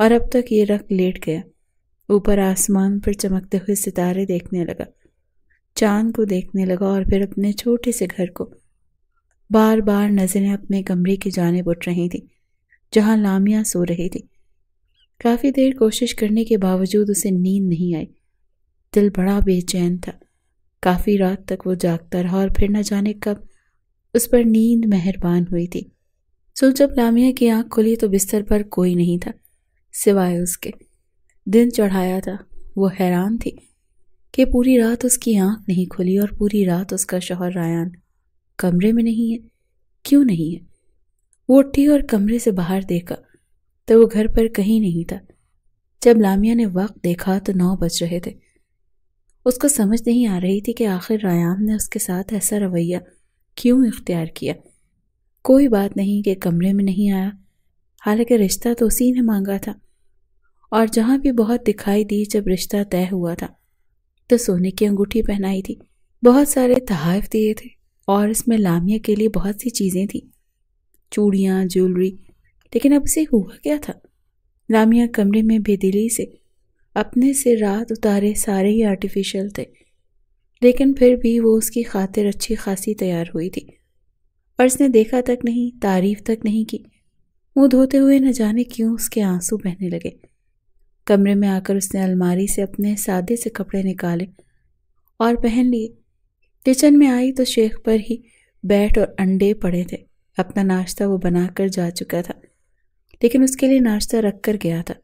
اور اب تک یہ رخ لیٹ گیا۔ اوپر آسمان پر چمکتے ہوئے ستارے دیکھنے لگا، چاند کو دیکھنے لگا اور پھر اپنے چھوٹے سے گھر کو۔ بار بار نظریں اپنے کمرے کی جانب اٹھ رہی تھی جہاں لامیا سو رہی تھی۔ کافی دیر کوشش کرنے کے باوجود اسے نیند نہیں آئی۔ دل بڑا بے چین تھا۔ کافی رات تک وہ جاگتا رہا اور پھر نہ جانے کب اس پر نیند مہربان ہوئی تھی۔ جب لامیا کی آنکھ کھلی تو بستر پر کوئی نہیں تھا سوائے اس کے۔ دن چڑھایا تھا۔ وہ حیران تھی کہ پوری رات اس کی آنکھ نہیں کھلی اور پوری رات اس کا شوہر ریان کمرے میں نہیں ہے۔ کیوں نہیں ہے؟ وہ اٹھی اور کمرے سے باہر دیکھا تو وہ گھر پر کہیں نہیں تھا۔ جب لامیا نے وقت دیکھا تو 9 بج رہے تھے۔ اس کو سمجھ نہیں آ رہی تھی کہ آخر ریان نے اس کے ساتھ ایسا رویہ کیوں اختیار کیا۔ کوئی بات نہیں کہ کمرے میں نہیں آیا، حالانکہ رشتہ تو اسی نے مانگا تھا، اور جہاں بھی بہت دکھائی دی جب رشتہ طے ہوا تھا تو سونے کی انگوٹھی پہنائی تھی، بہت سارے تحائف دیے تھے اور اس میں لامیا کے لیے بہت سی چیزیں تھیں، چوڑیاں، جیولری۔ لیکن اب اسے ہوا کیا تھا؟ لامیا کمرے میں بے دلی سے اپنے سے رات اتارے سارے ہی آرٹیفیشل تھے، لیکن پھر بھی وہ اس کی خاطر اچھی خاصی تیار ہوئی تھی، اور اس نے دیکھا تک نہیں، تعریف تک نہیں کی۔ منہ دھوتے ہوئے نہ جانے کیوں اس کے آنسو بہنے لگے۔ کمرے میں آ کر اس نے الماری سے اپنے سادے سے کپڑے نکالے اور پہن لیے۔ کچن میں آئی تو شیخ پر ہی بیٹ اور انڈے پڑے تھے۔ اپنا ناشتہ وہ بنا کر جا چکا تھا، لیکن اس کے لیے ناشتہ رکھ کر گیا تھا۔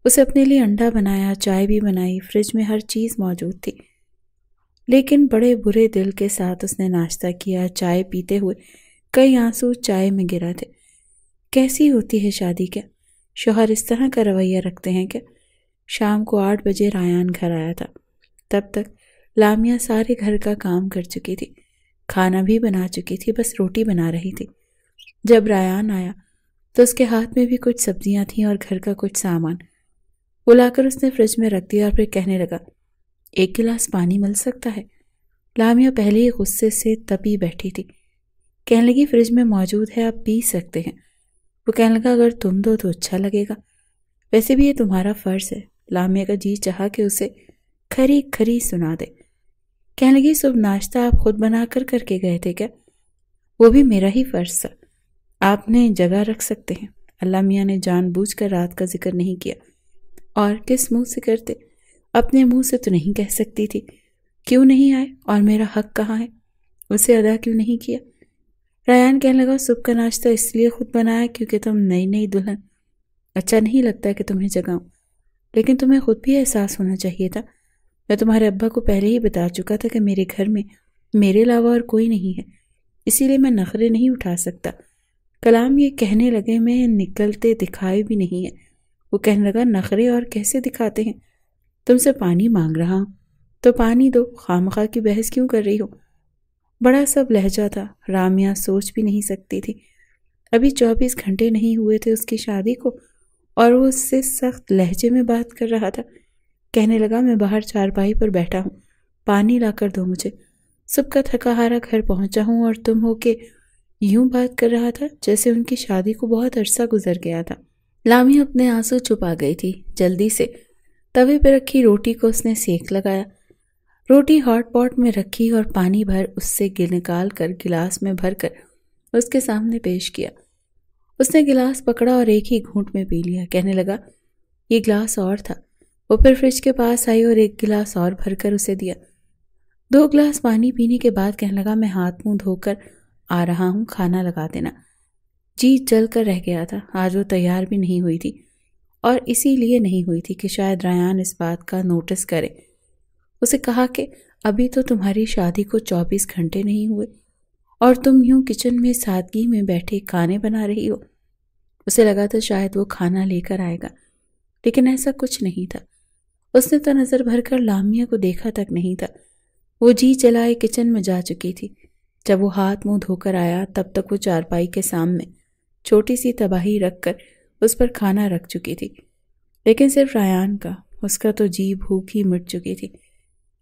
اسے اپنے لیے انڈا بنایا، چائے بھی بنائی، فریج میں ہر چیز موجود تھی، لیکن بڑے برے دل کے ساتھ اس نے ناشتہ کیا۔ چائے پیتے ہوئے کئی آنسو چائے میں گرا تھے۔ کیسی ہوتی ہے شادی؟ کیا شوہر اس طرح کا رویہ رکھتے ہیں کیا؟ شام کو 8 بجے ریان گھر آیا تھا۔ تب تک لامیا سارے گھر کا کام کر چکی تھی، کھانا بھی بنا چکی تھی، بس روٹی بنا رہی تھی۔ جب ریان آیا تو اس کے ہاتھ میں بھی کچھ سبزیاں تھیں اور گھر کا کچھ سامان۔ وہ لا کر اس نے فریج میں رکھ دیا اور پھر کہنے لگا، 1 گلاس پانی مل سکتا ہے؟ لامیا پہلے ہی غصے سے تپی بیٹھی تھی۔ کہنے لگی، فریج میں موجود ہے، آپ پی سکتے ہیں۔ وہ کہنے لگا، اگر تم دو تو اچھا لگے گا، ویسے بھی یہ تمہارا فرض ہے۔ لامیا کا جی چاہا کہ اسے کھری کھری سنا دے۔ کہنے لگی، صبح ناشتہ آپ خود بنا کر کے گئے تھے کیا؟ وہ بھی میرا ہی فرض تھا، آپ نے جگہ رکھ سکتے ہیں۔ اللہ میاں نے جان بوجھ کر رات کا ذکر نہیں کیا، اور کس منہ سے کرتے؟ اپنے منہ سے تو نہیں کہہ سکتی تھی۔ کیوں نہیں آئے اور میرا حق کہاں ہے؟ اسے ادا کیوں نہیں کیا؟ ریان کہنے لگا، صبح کا ناشتہ اس لیے خود بنایا کیونکہ تم نئی دلہن، اچھا نہیں لگتا کہ تمہیں جگاؤں، لیکن تمہیں خود بھی احساس ہونا چاہیے تھا۔ میں تمہارے ابا کو پہلے ہی بتا چکا تھا کہ میرے گھر میں میرے علاوہ اور کوئی نہیں ہے، اسی لیے میں نخرے نہیں اٹھا سکتا۔ کلام یہ کہنے لگے، میں نکلتے دکھائے بھی نہیں ہے۔ وہ کہنے لگا، نخرے اور کیسے دکھاتے ہیں؟ تم سے پانی مانگ رہا ہوں تو پانی دو، خواہ کی بحث کیوں کر رہی ہو؟ بڑا سب لہجہ تھا، رامیا سوچ بھی نہیں سکتی تھی۔ ابھی 24 گھنٹے نہیں ہوئے تھے اس کی شادی کو اور وہ اس سے سخت لہجے میں بات کر رہا تھا۔ کہنے لگا، میں باہر چارپائی پر بیٹھا ہوں، پانی لا کر دو مجھے۔ صبح کا تھکا ہارا گھر پہنچا ہوں اور تم ہو کہ یوں بات کر رہا تھا جیسے ان کی شادی کو بہت عرصہ گزر گیا تھا۔ لامیا اپنے آنسو چھپا گئی تھی۔ جلدی سے توے پہ رکھی روٹی کو اس نے سیک لگایا۔ روٹی ہاٹ پاٹ میں رکھی اور پانی بھر اس سے نکال کر گلاس میں بھر کر اس کے سامنے پیش کیا۔ اس نے گلاس پکڑا اور ایک ہی گھونٹ میں پی لیا۔ کہنے لگا، یہ گلاس اور تھا۔ وہ پھر فریج کے پاس آئی اور ایک گلاس اور بھر کر اسے دیا۔ 2 گلاس پانی پینے کے بعد کہنے لگا، میں ہاتھ منہ دھو کر آ رہا ہوں، کھانا لگا دینا۔ جی جل کر رہ گیا تھا۔ آج وہ تیار بھی نہیں ہوئی تھی، اور اسی لیے نہیں ہوئی تھی کہ شاید ریان اس بات کا نوٹس کرے۔ اسے کہا کہ ابھی تو تمہاری شادی کو 24 گھنٹے نہیں ہوئے اور تم یوں کچن میں سادگی میں بیٹھے کھانے بنا رہی ہو۔ اسے لگا تھا شاید وہ کھانا لے کر آئے گا، لیکن ایسا کچھ نہیں تھا۔ اس نے تو نظر بھر کر لامیا کو دیکھا تک نہیں تھا۔ وہ جی چلائے کچن میں جا چکی تھی۔ جب وہ ہاتھ منہ دھو کر آیا تب تک وہ چارپائی کے سامنے چھوٹی سی تباہی رکھ کر اس پر کھانا رکھ چکی تھی، لیکن صرف ریان کا، اس کا تو جی بھوک ہی مٹ چکی تھی۔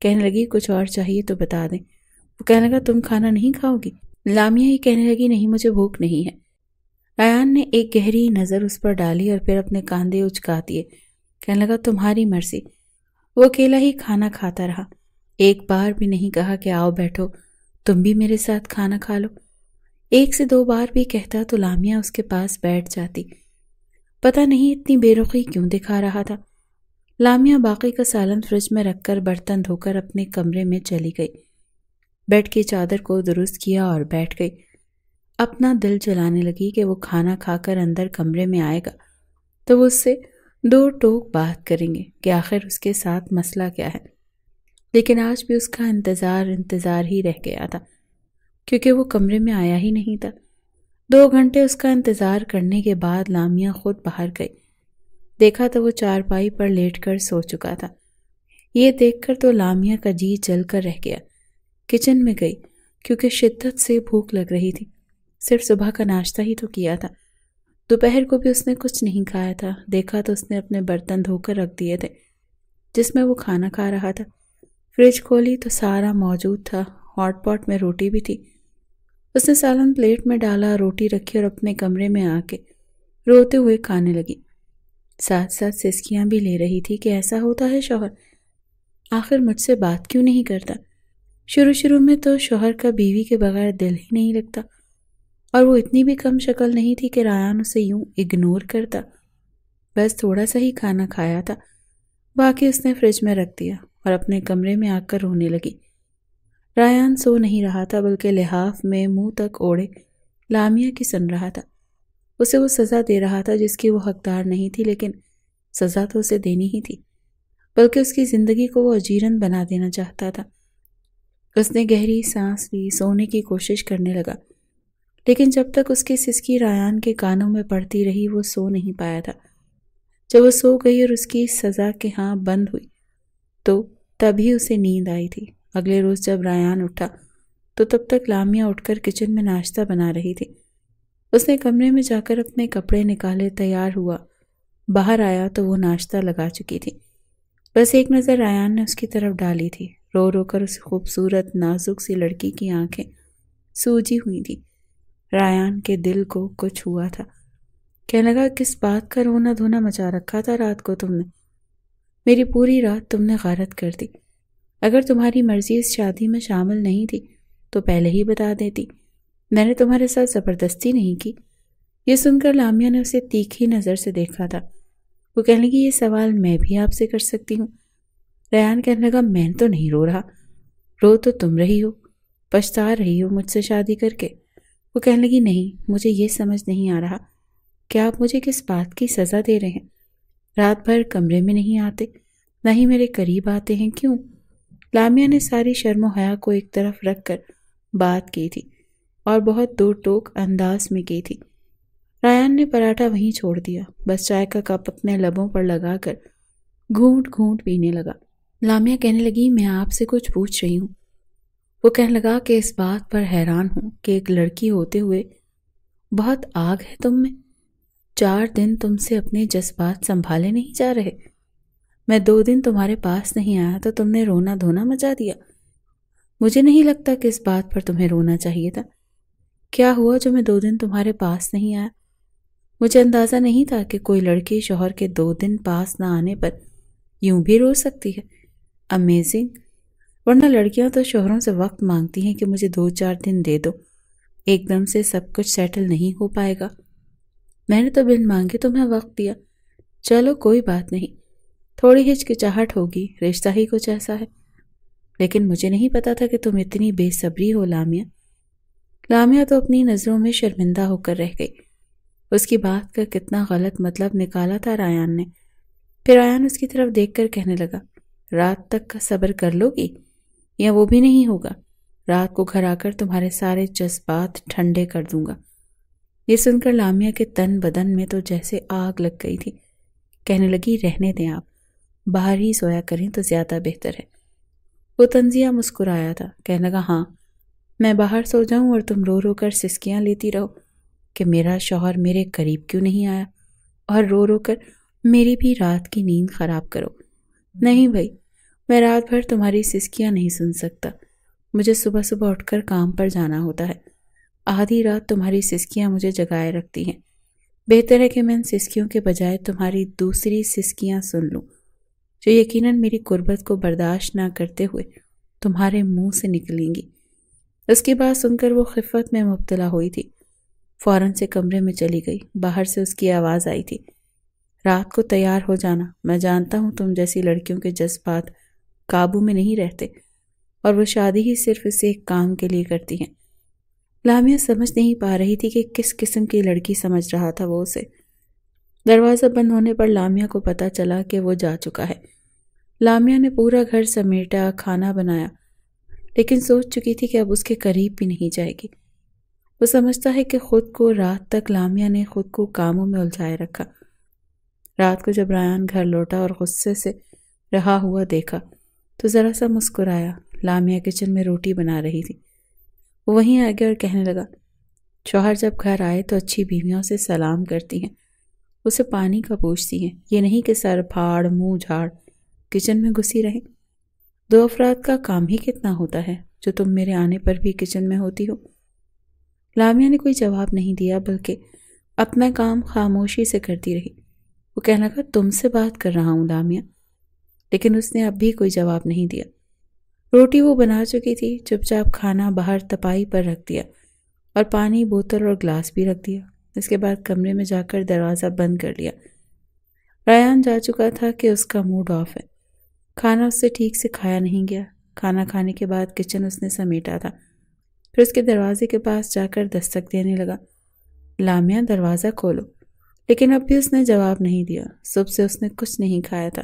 کہنے لگی، کچھ اور چاہیے تو بتا دیں۔ وہ کہنے لگا، تم کھانا نہیں کھاؤ گی؟ لامیا ہی کہنے لگی، نہیں، مجھے بھوک نہیں ہے۔ رایان نے ایک گہری نظر اس پر ڈالی اور پھر اپنے کاندھے اچکا دیے. کہنے لگا تمہاری مرضی. وہ اکیلا ہی کھانا کھاتا رہا. ایک بار بھی نہیں کہا کہ آؤ بیٹھو تم بھی میرے ساتھ کھانا کھا لو. 1 سے 2 بار بھی کہتا تو لامیا اس کے پاس بیٹھ جاتی. پتہ نہیں اتنی بے رخی کیوں دکھا رہا تھا. لامیا باقی کا سالن فریج میں رکھ کر برتن دھو کر اپنے کمرے میں چلی گئی. بیڈ کی چادر کو درست کیا اور بیٹھ گئی. اپنا دل چلانے لگی کہ وہ کھانا کھا کر اندر کمرے میں آئے گا تو وہ اس سے 2 ٹوک بات کریں گے کہ آخر اس کے ساتھ مسئلہ کیا ہے. لیکن آج بھی اس کا انتظار ہی رہ گیا تھا کیونکہ وہ کمرے میں آیا ہی نہیں تھا. 2 گھنٹے اس کا انتظار کرنے کے بعد لامیا خود باہر گئی. دیکھا تو وہ چارپائی پر لیٹ کر سو چکا تھا. یہ دیکھ کر تو لامیا کا جی جل کر رہ گیا. کچن میں گئی کیونکہ شدت سے بھوک لگ رہی تھی. صرف صبح کا ناشتہ ہی تو کیا تھا. دوپہر کو بھی اس نے کچھ نہیں کھایا تھا. دیکھا تو اس نے اپنے برتن دھو کر رکھ دیے تھے جس میں وہ کھانا کھا رہا تھا. فریج کھولی تو سارا موجود تھا. ہاٹ پاٹ میں روٹی بھی تھی. اس نے سالن پلیٹ میں ڈالا, روٹی رکھی اور اپنے کمرے میں آ کے روتے ہوئے کھانے لگی. ساتھ ساتھ سسکیاں بھی لے رہی تھی کہ ایسا ہوتا ہے شوہر, آخر مجھ سے بات کیوں نہیں کرتا. شروع میں تو شوہر کا بیوی کے بغیر دل ہی نہیں لگتا اور وہ اتنی بھی کم شکل نہیں تھی کہ رایان اسے یوں اگنور کرتا. بس تھوڑا سا ہی کھانا کھایا تھا, باقی اس نے فریج میں رکھ دیا اور اپنے کمرے میں آ کر رونے لگی. رایان سو نہیں رہا تھا بلکہ لحاف میں منہ تک اوڑے لامیا کی سن رہا تھا. اسے وہ سزا دے رہا تھا جس کی وہ حقدار نہیں تھی, لیکن سزا تو اسے دینی ہی تھی, بلکہ اس کی زندگی کو وہ اجیرن بنا دینا چاہتا تھا. اس نے گہری سانس لی, سونے کی کوشش کرنے لگا, لیکن جب تک اس کی سسکی رایان کے کانوں میں پڑتی رہی وہ سو نہیں پایا تھا. جب وہ سو گئی اور اس کی سزا کے ہاں بند ہوئی تو تبھی اسے نیند آئی تھی. اگلے روز جب رایان اٹھا تو تب تک لامیا اٹھ کر کچن میں ناشتہ بنا رہی تھی. اس نے کمرے میں جا کر اپنے کپڑے نکالے, تیار ہوا. باہر آیا تو وہ ناشتہ لگا چکی تھی. بس ایک نظر رایان نے اس کی طرف ڈالی تھی. رو رو کر اس خوبصورت نازک سی لڑکی کی آنکھیں سوجی ہوئی تھی. رایان کے دل کو کچھ ہوا تھا. کہنے لگا کس بات کا رونا دھونا مچا رکھا تھا رات کو تم نے. میری پوری رات تم نے غارت کر دی. اگر تمہاری مرضی اس شادی میں شامل نہیں تھی تو پہلے ہی بتا دیتی. میں نے تمہارے ساتھ زبردستی نہیں کی. یہ سن کر لامیا نے اسے تیکھی نظر سے دیکھا تھا. وہ کہنے لگی یہ سوال میں بھی آپ سے کر سکتی ہوں. ریان کہنے لگا میں تو نہیں رو رہا. رو تو تم رہی ہو, پچھتا رہی ہو مجھ سے شادی کر کے. وہ کہنے لگی نہیں, مجھے یہ سمجھ نہیں آ رہا کہ آپ مجھے کس بات کی سزا دے رہے ہیں. رات بھر کمرے میں نہیں آتے, نہ ہی میرے قریب آتے ہیں, کیوں؟ لامیا نے ساری شرم و حیا کو ایک طرف رکھ کر بات کی تھی اور بہت 2 ٹوک انداز میں کی تھی. رایان نے پراٹھا وہیں چھوڑ دیا, بس چائے کا کپ اپنے لبوں پر لگا کر گھونٹ گھونٹ پینے لگا. لامیا کہنے لگی میں آپ سے کچھ پوچھ رہی ہوں. وہ کہنے لگا کہ اس بات پر حیران ہوں کہ ایک لڑکی ہوتے ہوئے بہت آگ ہے تم میں. 4 دن تم سے اپنے جذبات سنبھالے نہیں جا رہے. میں 2 دن تمہارے پاس نہیں آیا تو تم نے رونا دھونا مچا دیا. مجھے نہیں لگتا کہ اس بات پر تمہیں رونا چاہیے تھا. کیا ہوا جو میں 2 دن تمہارے پاس نہیں آیا؟ مجھے اندازہ نہیں تھا کہ کوئی لڑکی شوہر کے 2 دن پاس نہ آنے پر یوں بھی رو سکتی ہے. امیزنگ. ورنہ لڑکیاں تو شوہروں سے وقت مانگتی ہیں کہ مجھے 2-4 دن دے دو, ایک دم سے سب کچھ سیٹل نہیں ہو پائے گا. میں نے تو بن مانگے تمہیں وقت دیا. چلو کوئی بات نہیں, تھوڑی ہچکچاہٹ ہوگی, رشتہ ہی کچھ ایسا ہے. لیکن مجھے نہیں پتا تھا کہ تم اتنی بے صبری ہو لامیا. لامیا تو اپنی نظروں میں شرمندہ ہو کر رہ گئی. اس کی بات کا کتنا غلط مطلب نکالا تھا رایان نے. پھر رایان اس کی طرف دیکھ کر کہنے لگا رات تک کا صبر کر لو گی یا وہ بھی نہیں ہوگا؟ رات کو گھر آ کر تمہارے سارے جذبات ٹھنڈے کر دوں گا. یہ سن کر لامیا کے تن بدن میں تو جیسے آگ لگ گئی تھی. کہنے لگی رہنے دیں آپ, باہر ہی سویا کریں تو زیادہ بہتر ہے. وہ طنزیہ مسکرایا تھا. کہنے لگا ہاں, میں باہر سو جاؤں اور تم رو رو کر سسکیاں لیتی رہو کہ میرا شوہر میرے قریب کیوں نہیں آیا, اور رو رو کر میری بھی رات کی نیند خراب کرو. نہیں بھائی, میں رات بھر تمہاری سسکیاں نہیں سن سکتا. مجھے صبح اٹھ کر کام پر جانا ہوتا ہے. آدھی رات تمہاری سسکیاں مجھے جگائے رکھتی ہیں. بہتر ہے کہ میں ان سسکیوں کے بجائے تمہاری دوسری سسکیاں سن لوں، جو یقیناً میری قربت کو برداشت نہ کرتے ہوئے تمہارے منہ سے نکلیں گی۔ اس کی بات سن کر وہ خفت میں مبتلا ہوئی تھی، فوراً سے کمرے میں چلی گئی۔ باہر سے اس کی آواز آئی تھی، رات کو تیار ہو جانا، میں جانتا ہوں تم جیسی لڑکیوں کے جذبات قابو میں نہیں رہتے، اور وہ شادی ہی صرف اسے ایک کام کے لیے کرتی ہیں۔ لامیا سمجھ نہیں پا رہی تھی کہ کس قسم کی لڑکی سمجھ رہا تھا وہ اسے۔ دروازہ بند ہونے پر لامیا کو پتا چلا کہ وہ جا چکا ہے۔ لامیا نے پورا گھر سمیٹا، کھانا بنایا، لیکن سوچ چکی تھی کہ اب اس کے قریب بھی نہیں جائے گی۔ وہ سمجھتا ہے کہ خود کو رات تک لامیا نے خود کو کاموں میں الجھائے رکھا۔ رات کو جب ریان گھر لوٹا اور غصے سے رہا ہوا دیکھا تو ذرا سا مسکرایا۔ لامیا کچن میں روٹی بنا رہی تھی۔ وہ وہیں آ گیا اور کہنے لگا، شوہر جب گھر آئے تو اچھی بیویوں سے سلام کرتی ہیں، اسے پانی کا پوچھتی ہیں، یہ نہیں کہ سر پھاڑ منہ جھاڑ کچن میں گھسی رہیں۔ 2 افراد کا کام ہی کتنا ہوتا ہے جو تم میرے آنے پر بھی کچن میں ہوتی ہو۔ لامیا نے کوئی جواب نہیں دیا، بلکہ اپنا کام خاموشی سے کرتی رہی۔ وہ کہنے لگا، تم سے بات کر رہا ہوں لامیا، لیکن اس نے اب بھی کوئی جواب نہیں دیا۔ روٹی وہ بنا چکی تھی، چپ چاپ کھانا باہر تپائی پر رکھ دیا اور پانی بوتل اور گلاس بھی رکھ دیا۔ اس کے بعد کمرے میں جا کر دروازہ بند کر لیا۔ ریان جا چکا تھا کہ اس کا موڈ آف ہے۔ کھانا اس سے ٹھیک سے کھایا نہیں گیا۔ کھانا کھانے کے بعد کچن اس نے سمیٹا تھا، پھر اس کے دروازے کے پاس جا کر دستک دینے لگا، لامیا دروازہ کھولو، لیکن اب بھی اس نے جواب نہیں دیا۔ صبح سے اس نے کچھ نہیں کھایا تھا،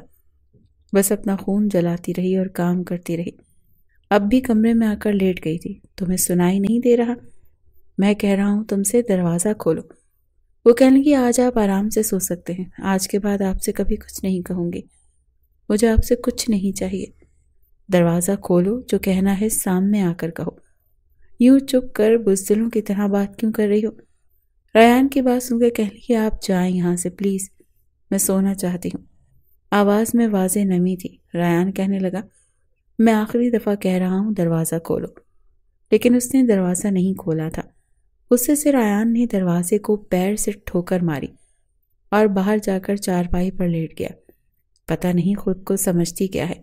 بس اپنا خون جلاتی رہی اور کام کرتی رہی۔ اب بھی کمرے میں آ کر لیٹ گئی تھی۔ تمہیں سنائی نہیں دے رہا؟ میں کہہ رہا ہوں تم سے، دروازہ کھولو۔ وہ کہنے لگی، آج آپ آرام سے سو سکتے ہیں، آج کے بعد آپ سے کبھی کچھ نہیں کہوں گی، مجھے آپ سے کچھ نہیں چاہیے۔ دروازہ کھولو، جو کہنا ہے سامنے آ کر کہو، یوں چپ کر بزدلوں کی طرح بات کیوں کر رہی ہو؟ ریان کی بات سن کر کہنے لگی، آپ جائیں یہاں سے پلیز، میں سونا چاہتی ہوں۔ آواز میں واضح نمی تھی۔ ریان کہنے لگا، میں آخری دفعہ کہہ رہا ہوں دروازہ کھولو، لیکن اس نے دروازہ نہیں کھولا تھا۔ غصے سے ریان نے دروازے کو پیر سے ٹھوکر ماری اور باہر جا کر چارپائی پر لیٹ گیا۔ پتہ نہیں خود کو سمجھتی کیا ہے،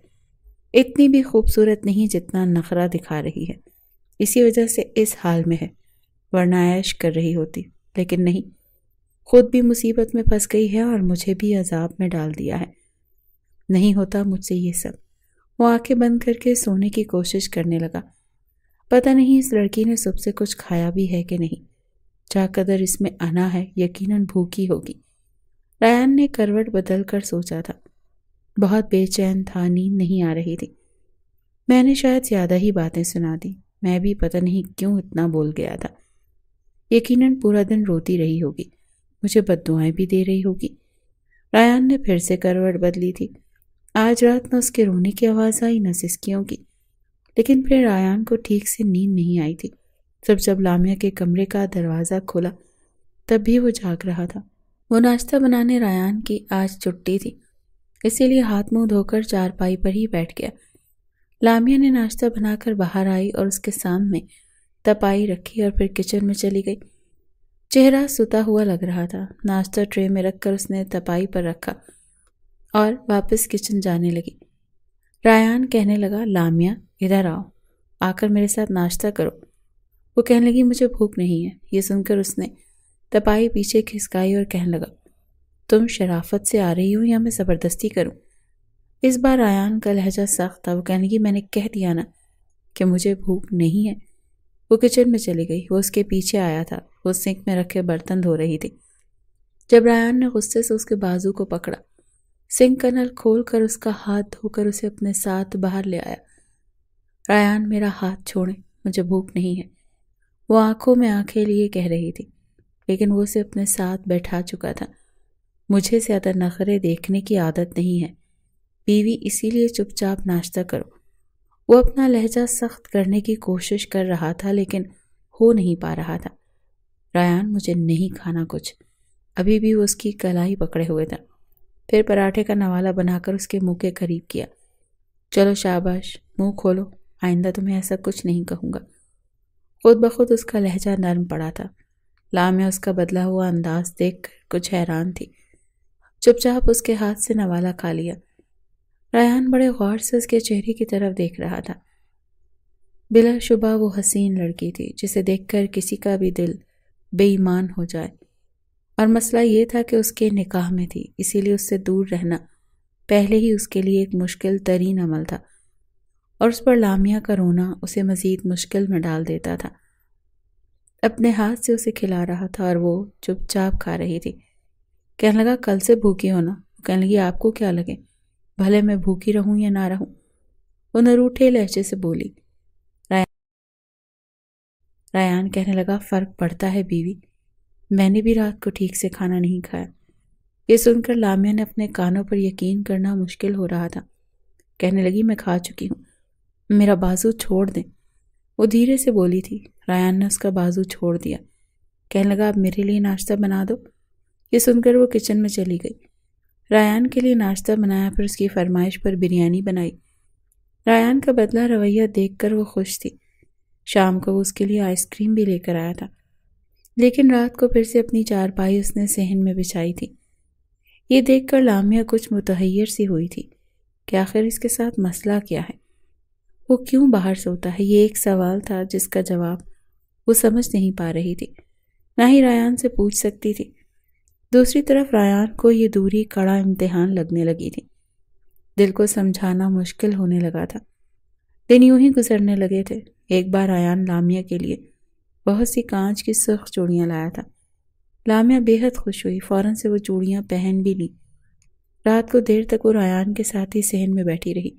اتنی بھی خوبصورت نہیں جتنا نخرہ دکھا رہی ہے، اسی وجہ سے اس حال میں ہے، ورنہ عیش کر رہی ہوتی، لیکن نہیں، خود بھی مصیبت میں پھنس گئی ہے اور مجھے بھی عذاب میں ڈال دیا ہے۔ نہیں ہوتا مجھ سے یہ سب۔ وہ آنکھیں بند کر کے سونے کی کوشش کرنے لگا۔ پتہ نہیں اس لڑکی نے صبح سے کچھ کھایا بھی ہے کہ نہیں، جا قدر اس میں انا ہے، یقیناً بھوکی ہوگی۔ ریان نے کروٹ بدل کر سوچا تھا، بہت بے چین تھا، نیند نہیں آ رہی تھی۔ میں نے شاید زیادہ ہی باتیں سنا دی، میں بھی پتہ نہیں کیوں اتنا بول گیا تھا۔ یقیناً پورا دن روتی رہی ہوگی، مجھے بددعائیں بھی دے رہی ہوگی۔ ریان نے پھر سے کروٹ بدلی تھی۔ آج رات نہ اس کے رونے کی آواز آئی نہ سسکیوں کی، لیکن پھر ریان کو ٹھیک سے نیند نہیں آئی تھی۔ جب لامیا کے کمرے کا دروازہ کھولا تب بھی وہ جاگ رہا تھا۔ وہ ناشتہ بنانے ریان کی آج چھٹی تھی، اسی لیے ہاتھ منہ دھو کر چارپائی پر ہی بیٹھ گیا۔ لامیا نے ناشتہ بنا کر باہر آئی اور اس کے سامنے تپائی رکھی اور پھر کچن میں چلی گئی۔ چہرہ ستا ہوا لگ رہا تھا۔ ناشتہ ٹرے میں رکھ کر اس نے تپائی پر رکھا اور واپس کچن جانے لگی۔ ریان کہنے لگا، لامیا ادھر آؤ، آ کر میرے ساتھ ناشتہ کرو۔ وہ کہنے لگی، مجھے بھوک نہیں ہے۔ یہ سن کر اس نے تپائی پیچھے کھسکائی اور کہنے لگا، تم شرافت سے آ رہی ہو یا میں زبردستی کروں؟ اس بار ریان کا لہجہ سخت تھا۔ وہ کہنے لگی، میں نے کہہ دیا نا کہ مجھے بھوک نہیں ہے۔ وہ کچن میں چلی گئی۔ وہ اس کے پیچھے آیا تھا۔ وہ سنک میں رکھے برتن دھو رہی تھی۔ جب ریان نے غصے سے اس کے بازو کو پکڑا، سنک کا نل کھول کر اس کا ہاتھ دھو کر اسے اپنے ساتھ باہر لے آیا۔ ریان میرا ہاتھ چھوڑیں، مجھے بھوک نہیں ہے، وہ آنکھوں میں آنکھیں لیے کہہ رہی تھی، لیکن وہ اسے اپنے ساتھ بیٹھا چکا تھا۔ مجھے زیادہ نخرے دیکھنے کی عادت نہیں ہے بیوی، اسی لیے چپ چاپ ناشتہ کرو۔ وہ اپنا لہجہ سخت کرنے کی کوشش کر رہا تھا لیکن ہو نہیں پا رہا تھا۔ ریان مجھے نہیں کھانا کچھ۔ ابھی بھی وہ اس کی کلائی پکڑے ہوئے تھا۔ پھر پراٹھے کا نوالا بنا کر اس کے منہ کے قریب کیا۔ چلو شاباش، منہ کھولو، آئندہ تمہیں ایسا کچھ نہیں کہوں گا۔ خود بخود اس کا لہجہ نرم پڑا تھا۔ لامیا اس کا بدلا ہوا انداز دیکھ کر کچھ حیران تھی۔ چپ چاپ اس کے ہاتھ سے نوالا کھا لیا۔ ریان بڑے غور سے اس کے چہرے کی طرف دیکھ رہا تھا۔ بلا شبہ وہ حسین لڑکی تھی جسے دیکھ کر کسی کا بھی دل بے ایمان ہو جائے، اور مسئلہ یہ تھا کہ اس کے نکاح میں تھی، اسی لیے اس سے دور رہنا پہلے ہی اس کے لیے ایک مشکل ترین عمل تھا، اور اس پر لامیا کا رونا اسے مزید مشکل میں ڈال دیتا تھا۔ اپنے ہاتھ سے اسے کھلا رہا تھا اور وہ چپ چاپ کھا رہی تھی۔ کہنے لگا کل سے بھوکی ہونا۔ کہنے لگی آپ کو کیا لگے، بھلے میں بھوکی رہوں یا نہ رہوں۔ وہ نروٹھے لہجے سے بولی۔ ریان کہنے لگا فرق پڑتا ہے بیوی، میں نے بھی رات کو ٹھیک سے کھانا نہیں کھایا۔ یہ سن کر لامیا نے اپنے کانوں پر یقین کرنا مشکل ہو رہا تھا۔ کہنے لگی میں کھا چکی ہوں، میرا بازو چھوڑ دیں۔ وہ دھیرے سے بولی تھی۔ ریان نے اس کا بازو چھوڑ دیا۔ کہنے لگا اب میرے لیے ناشتہ بنا دو۔ یہ سن کر وہ کچن میں چلی گئی۔ ریان کے لیے ناشتہ بنایا، پھر اس کی فرمائش پر بریانی بنائی۔ ریان کا بدلہ رویہ دیکھ کر وہ خوش تھی۔ شام کو وہ اس کے لیے آئس کریم بھی لے کر آیا تھا، لیکن رات کو پھر سے اپنی چارپائی اس نے صحن میں بچھائی تھی۔ یہ دیکھ کر لامیا کچھ متحیر سی ہوئی تھی کہ آخر اس کے ساتھ مسئلہ کیا ہے، وہ کیوں باہر سوتا ہے۔ یہ ایک سوال تھا جس کا جواب وہ سمجھ نہیں پا رہی تھی، نہ ہی ریان سے پوچھ سکتی تھی۔ دوسری طرف ریان کو یہ دوری کڑا امتحان لگنے لگی تھی۔ دل کو سمجھانا مشکل ہونے لگا تھا۔ دن یوں ہی گزرنے لگے تھے۔ ایک بار ریان لامیا کے لیے بہت سی کانچ کی سرخ چوڑیاں لایا تھا۔ لامیا بے حد خوش ہوئی، فوراً سے وہ چوڑیاں پہن بھی لی۔ رات کو دیر تک وہ ریان کے ساتھ ہی صحن میں بیٹھی رہی،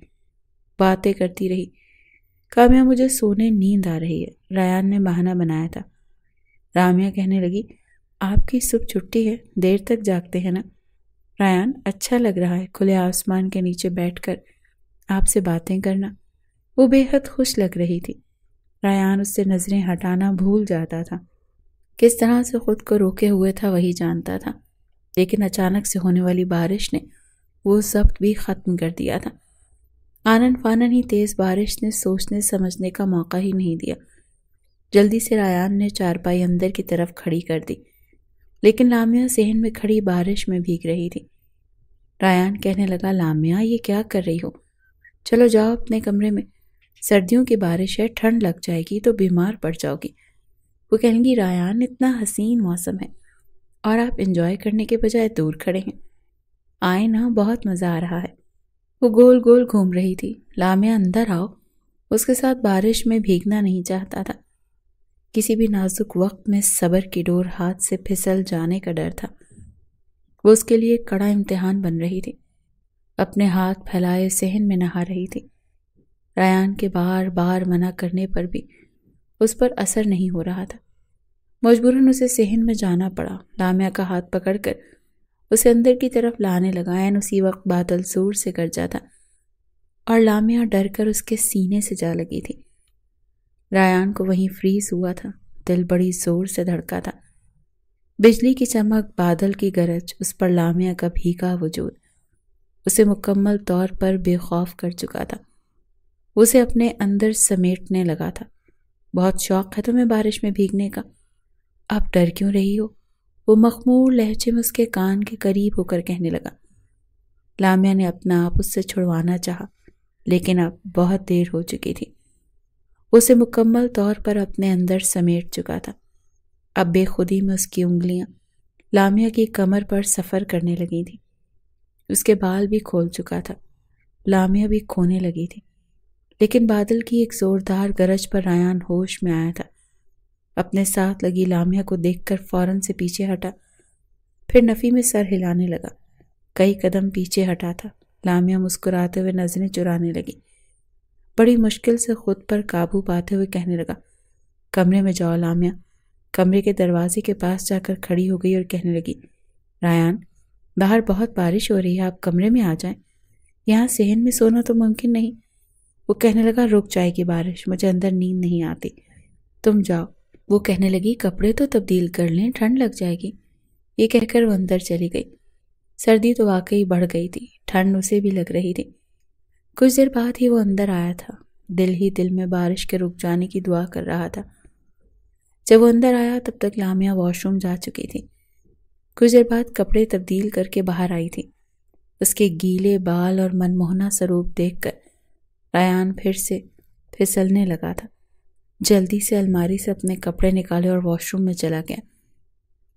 باتیں کرتی رہی۔ کامیا مجھے سونے نیند آ رہی ہے، ریان نے بہانہ بنایا تھا۔ رامیا کہنے لگی آپ کی صبح چھٹی ہے، دیر تک جاگتے ہیں نا؟ ریان اچھا لگ رہا ہے کھلے آسمان کے نیچے بیٹھ کر آپ سے باتیں کرنا۔ وہ بے حد خوش لگ رہی تھی۔ ریان اس سے نظریں ہٹانا بھول جاتا تھا۔ کس طرح سے خود کو روکے ہوئے تھا وہی جانتا تھا، لیکن اچانک سے ہونے والی بارش نے وہ ضبط بھی ختم کر دیا تھا۔ آنن فانن ہی تیز بارش نے سوچنے سمجھنے کا موقع ہی نہیں دیا۔ جلدی سے ریان نے چارپائی اندر کی طرف کھڑی کر دی، لیکن لامیا صحن میں کھڑی بارش میں بھیگ رہی تھی۔ ریان کہنے لگا لامیا یہ کیا کر رہی ہو، چلو جاؤ اپنے کمرے میں، سردیوں کی بارش ہے، ٹھنڈ لگ جائے گی تو بیمار پڑ جاؤ گی۔ وہ کہیں گی ریان اتنا حسین موسم ہے اور آپ انجوائے کرنے کے بجائے دور کھڑے ہیں، آئے نا بہت مزہ آ رہا ہے۔ وہ گول گول گھوم رہی تھی۔ لامیا اندر آؤ، اس کے ساتھ بارش میں بھیگنا نہیں چاہتا تھا۔ کسی بھی نازک وقت میں صبر کی ڈور ہاتھ سے پھسل جانے کا ڈر تھا۔ وہ اس کے لیے ایک کڑا امتحان بن رہی تھی۔ اپنے ہاتھ پھیلائے صحن میں نہا رہی تھی۔ ریان کے بار بار منع کرنے پر بھی اس پر اثر نہیں ہو رہا تھا۔ مجبوراً اسے صحن میں جانا پڑا۔ لامیا کا ہاتھ پکڑ کر اسے اندر کی طرف لانے لگا۔ اسی وقت بادل زور سے گرجا تھا اور لامیا ڈر کر اس کے سینے سے جا لگی تھی۔ ریان کو وہیں فریز ہوا تھا، دل بڑی زور سے دھڑکا تھا۔ بجلی کی چمک، بادل کی گرج، اس پر لامیا کا بھیگا وجود اسے مکمل طور پر بے خوف کر چکا تھا۔ اسے اپنے اندر سمیٹنے لگا تھا۔ بہت شوق ہے تمہیں بارش میں بھیگنے کا، اب ڈر کیوں رہی ہو؟ وہ مخمور لہجے میں اس کے کان کے قریب ہو کر کہنے لگا۔ لامیا نے اپنا آپ اس سے چھڑوانا چاہا، لیکن اب بہت دیر ہو چکی تھی۔ اسے مکمل طور پر اپنے اندر سمیٹ چکا تھا۔ اب بے خودی میں اس کی انگلیاں لامیا کی کمر پر سفر کرنے لگی تھی۔ اس کے بال بھی کھول چکا تھا، لامیا بھی کھونے لگی تھی۔ لیکن بادل کی ایک زوردار گرج پر ریان ہوش میں آیا تھا۔ اپنے ساتھ لگی لامیا کو دیکھ کر فوراً سے پیچھے ہٹا، پھر نفی میں سر ہلانے لگا۔ کئی قدم پیچھے ہٹا تھا۔ لامیا مسکراتے ہوئے نظریں چرانے لگی۔ بڑی مشکل سے خود پر قابو پاتے ہوئے کہنے لگا، کمرے میں جاؤ لامیا۔ کمرے کے دروازے کے پاس جا کر کھڑی ہو گئی اور کہنے لگی، ریان باہر بہت بارش ہو رہی ہے، آپ کمرے میں آ جائیں، یہاں صحن میں سونا تو ممکن نہیں۔ وہ کہنے لگا رک جائے گی بارش، مجھے اندر نیند نہیں آتی، تم جاؤ۔ وہ کہنے لگی کپڑے تو تبدیل کر لیں، ٹھنڈ لگ جائے گی۔ یہ کہہ کر وہ اندر چلی گئی۔ سردی تو واقعی بڑھ گئی تھی، ٹھنڈ اسے بھی لگ رہی تھی۔ کچھ دیر بعد ہی وہ اندر آیا تھا، دل ہی دل میں بارش کے رک جانے کی دعا کر رہا تھا۔ جب وہ اندر آیا تب تک لامیا واش روم جا چکی تھی۔ کچھ دیر بعد کپڑے تبدیل کر کے باہر آئی تھی۔ اس کے گیلے بال اور منموہنا سروپ دیکھ کر ریان پھر سے پھسلنے لگا تھا۔ جلدی سے الماری سے اپنے کپڑے نکالے اور واش روم میں چلا گیا۔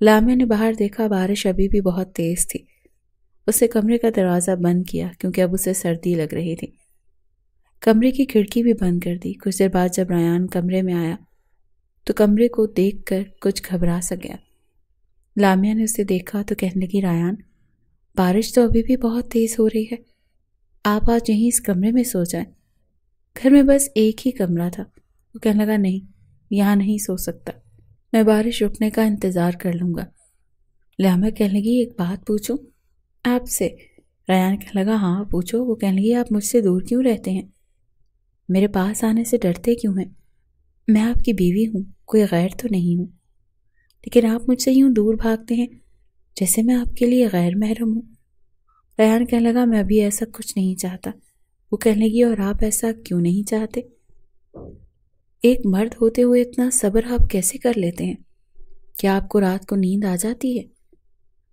لامیا نے باہر دیکھا، بارش ابھی بھی بہت تیز تھی۔ اسے کمرے کا دروازہ بند کیا کیونکہ اب اسے سردی لگ رہی تھی۔ کمرے کی کھڑکی بھی بند کر دی۔ کچھ دیر بعد جب ریان کمرے میں آیا تو کمرے کو دیکھ کر کچھ گھبرا سا گیا۔ لامیا نے اسے دیکھا تو کہنے لگی، ریان، بارش تو ابھی بھی بہت تیز ہو رہی ہے، آپ آج یہیں اس کمرے میں سو جائیں۔ گھر میں بس ایک ہی کمرہ تھا۔ وہ کہنے لگا، نہیں، یہاں نہیں سو سکتا، میں بارش رکنے کا انتظار کر لوں گا۔ لامیا کہنے لگی، ایک بات پوچھوں آپ سے؟ ریان کہنے لگا، ہاں پوچھو۔ وہ کہنے لگی، آپ مجھ سے دور کیوں رہتے ہیں؟ میرے پاس آنے سے ڈرتے کیوں ہیں؟ میں آپ کی بیوی ہوں، کوئی غیر تو نہیں ہوں، لیکن آپ مجھ سے یوں دور بھاگتے ہیں جیسے میں آپ کے لیے غیر محرم ہوں۔ ریان کہنے لگا، میں ابھی ایسا کچھ نہیں چاہتا۔ وہ کہنے لگی، اور آپ ایسا کیوں نہیں چاہتے؟ ایک مرد ہوتے ہوئے اتنا صبر آپ کیسے کر لیتے ہیں؟ کیا آپ کو رات کو نیند آ جاتی ہے؟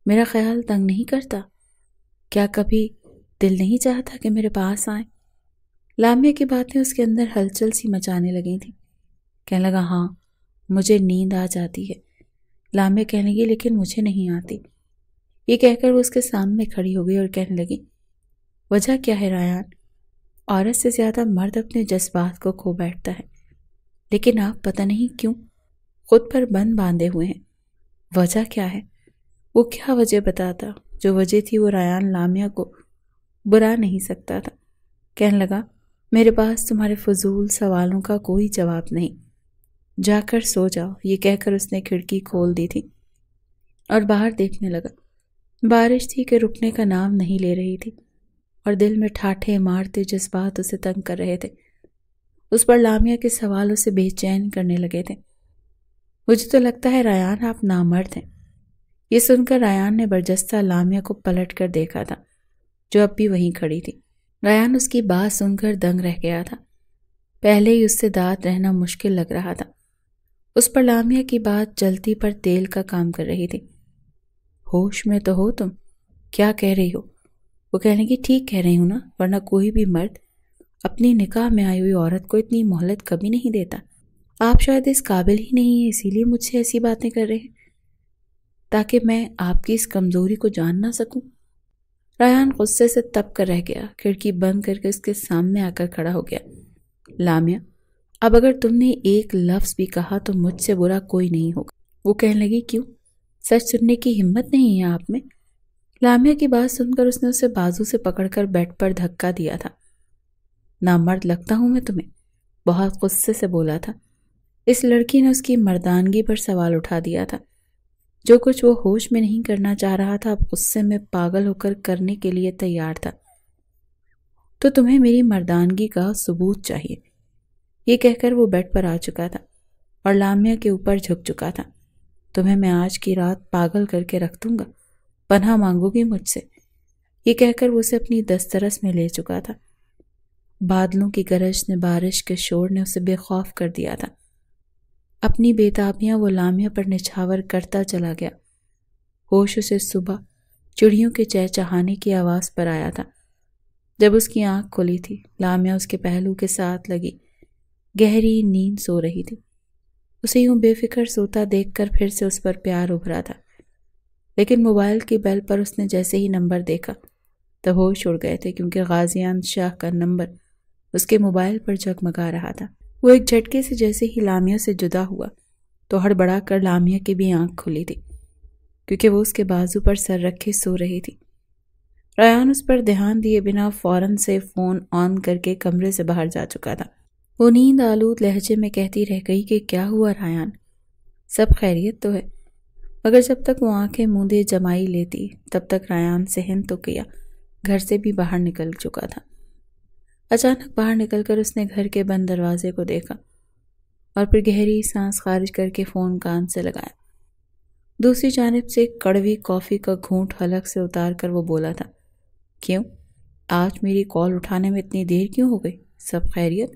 میرا خیال تنگ نہیں کرتا؟ کیا کبھی دل نہیں چاہتا کہ میرے پاس آئیں؟ لامیا کی باتیں اس کے اندر ہلچل سی مچانے لگی تھیں۔ کہنے لگا، ہاں مجھے نیند آ جاتی ہے۔ لامیا کہنے لگی، لیکن مجھے نہیں آتی۔ یہ کہہ کر وہ اس کے سامنے کھڑی ہو گئی اور کہنے لگی، وجہ کیا ہے ریان؟ عورت سے زیادہ مرد اپنے جذبات کو کھو بیٹھتا ہے، لیکن آپ پتہ نہیں کیوں خود پر بند باندھے ہوئے ہیں۔ وجہ کیا ہے؟ وہ کیا وجہ بتاتا؟ جو وجہ تھی وہ ریان لامیا کو برا نہیں سکتا تھا۔ کہنے لگا، میرے پاس تمہارے فضول سوالوں کا کوئی جواب نہیں، جا کر سو جاؤ۔ یہ کہہ کر اس نے کھڑکی کھول دی تھی اور باہر دیکھنے لگا۔ بارش تھی کہ رکنے کا نام نہیں لے رہی تھی اور دل میں ٹھاٹھے مارتے جذبات اسے تنگ کر رہے تھے۔ اس پر لامیا کے سوال اسے بے چین کرنے لگے تھے۔ مجھے تو لگتا ہے ریان آپ نامرد ہیں۔ یہ سن کر ریان نے برجستہ لامیا کو پلٹ کر دیکھا تھا جو اب بھی وہیں کھڑی تھی۔ ریان اس کی بات سن کر دنگ رہ گیا تھا۔ پہلے ہی اس سے دانت رہنا مشکل لگ رہا تھا۔ اس پر لامیا کی بات جلتی پر تیل کا کام کر رہی تھی۔ ہوش میں تو ہو تم؟ کیا کہہ رہی ہو؟ وہ کہنے کی، ٹھیک کہہ رہی ہوں نا، ورنہ کوئی بھی مرد اپنی نکاح میں آئی ہوئی عورت کو اتنی مہلت کبھی نہیں دیتا۔ آپ شاید اس قابل ہی نہیں ہیں، اسی لیے مجھ سے ایسی باتیں کر رہے ہیں تاکہ میں آپ کی اس کمزوری کو جان نہ سکوں۔ ریان غصے سے تپ کر رہ گیا، کھڑکی بند کر کے اس کے سامنے آ کر کھڑا ہو گیا۔ لامیا، اب اگر تم نے ایک لفظ بھی کہا تو مجھ سے برا کوئی نہیں ہوگا۔ وہ کہنے لگی، کیوں؟ سچ سننے کی ہمت نہیں ہے آپ میں؟ لامیا کی بات سن کر اس نے اسے بازو سے پکڑ کر بیڈ پر دھکا دیا تھا۔ نامرد لگتا ہوں میں تمہیں؟ بہت غصے سے بولا تھا۔ اس لڑکی نے اس کی مردانگی پر سوال اٹھا دیا تھا۔ جو کچھ وہ ہوش میں نہیں کرنا چاہ رہا تھا اب غصے میں پاگل ہو کر کرنے کے لیے تیار تھا۔ تو تمہیں میری مردانگی کا ثبوت چاہیے۔ یہ کہہ کر وہ بیڈ پر آ چکا تھا اور لامیا کے اوپر جھک چکا تھا۔ تمہیں میں آج کی رات پاگل کر کے رکھ دوں گا، پناہ مانگو گی مجھ سے؟ یہ کہہ کر وہ اسے اپنی دسترس میں لے چکا تھا۔ بادلوں کی گرج نے، بارش کے شور نے اسے بے خوف کر دیا تھا۔ اپنی بےتابیاں وہ لامیا پر نچھاور کرتا چلا گیا۔ ہوش اسے صبح چڑیوں کے چہچہانے کی آواز پر آیا تھا۔ جب اس کی آنکھ کھلی تھی، لامیا اس کے پہلو کے ساتھ لگی گہری نیند سو رہی تھی۔ اسے یوں بے فکر سوتا دیکھ کر پھر سے اس پر پیار ابھرا تھا، لیکن موبائل کی بیل پر اس نے جیسے ہی نمبر دیکھا تب ہوش اڑ گئے تھے، کیونکہ غازیان شاہ کا نمبر اس کے موبائل پر جگمگا رہا تھا۔ وہ ایک جھٹکے سے جیسے ہی لامیا سے جدا ہوا تو ہڑبڑا کر لامیا کی بھی آنکھ کھلی تھی، کیونکہ وہ اس کے بازو پر سر رکھے سو رہی تھی۔ ریان اس پر دھیان دیے بنا فوراً سے فون آن کر کے کمرے سے باہر جا چکا تھا۔ وہ نیند آلود لہجے میں کہتی رہ گئی کہ کیا ہوا ریان؟ سب خیریت تو ہے؟ مگر جب تک وہ آنکھیں موندے جمائی لیتی تب تک ریان صحن تو کیا گھر سے بھی باہر نکل چکا تھا۔ اچانک باہر نکل کر اس نے گھر کے بند دروازے کو دیکھا اور پھر گہری سانس خارج کر کے فون کان سے لگایا۔ دوسری جانب سے کڑوی کافی کا گھونٹ حلق سے اتار کر وہ بولا تھا، کیوں؟ آج میری کال اٹھانے میں اتنی دیر کیوں ہو گئی؟ سب خیریت؟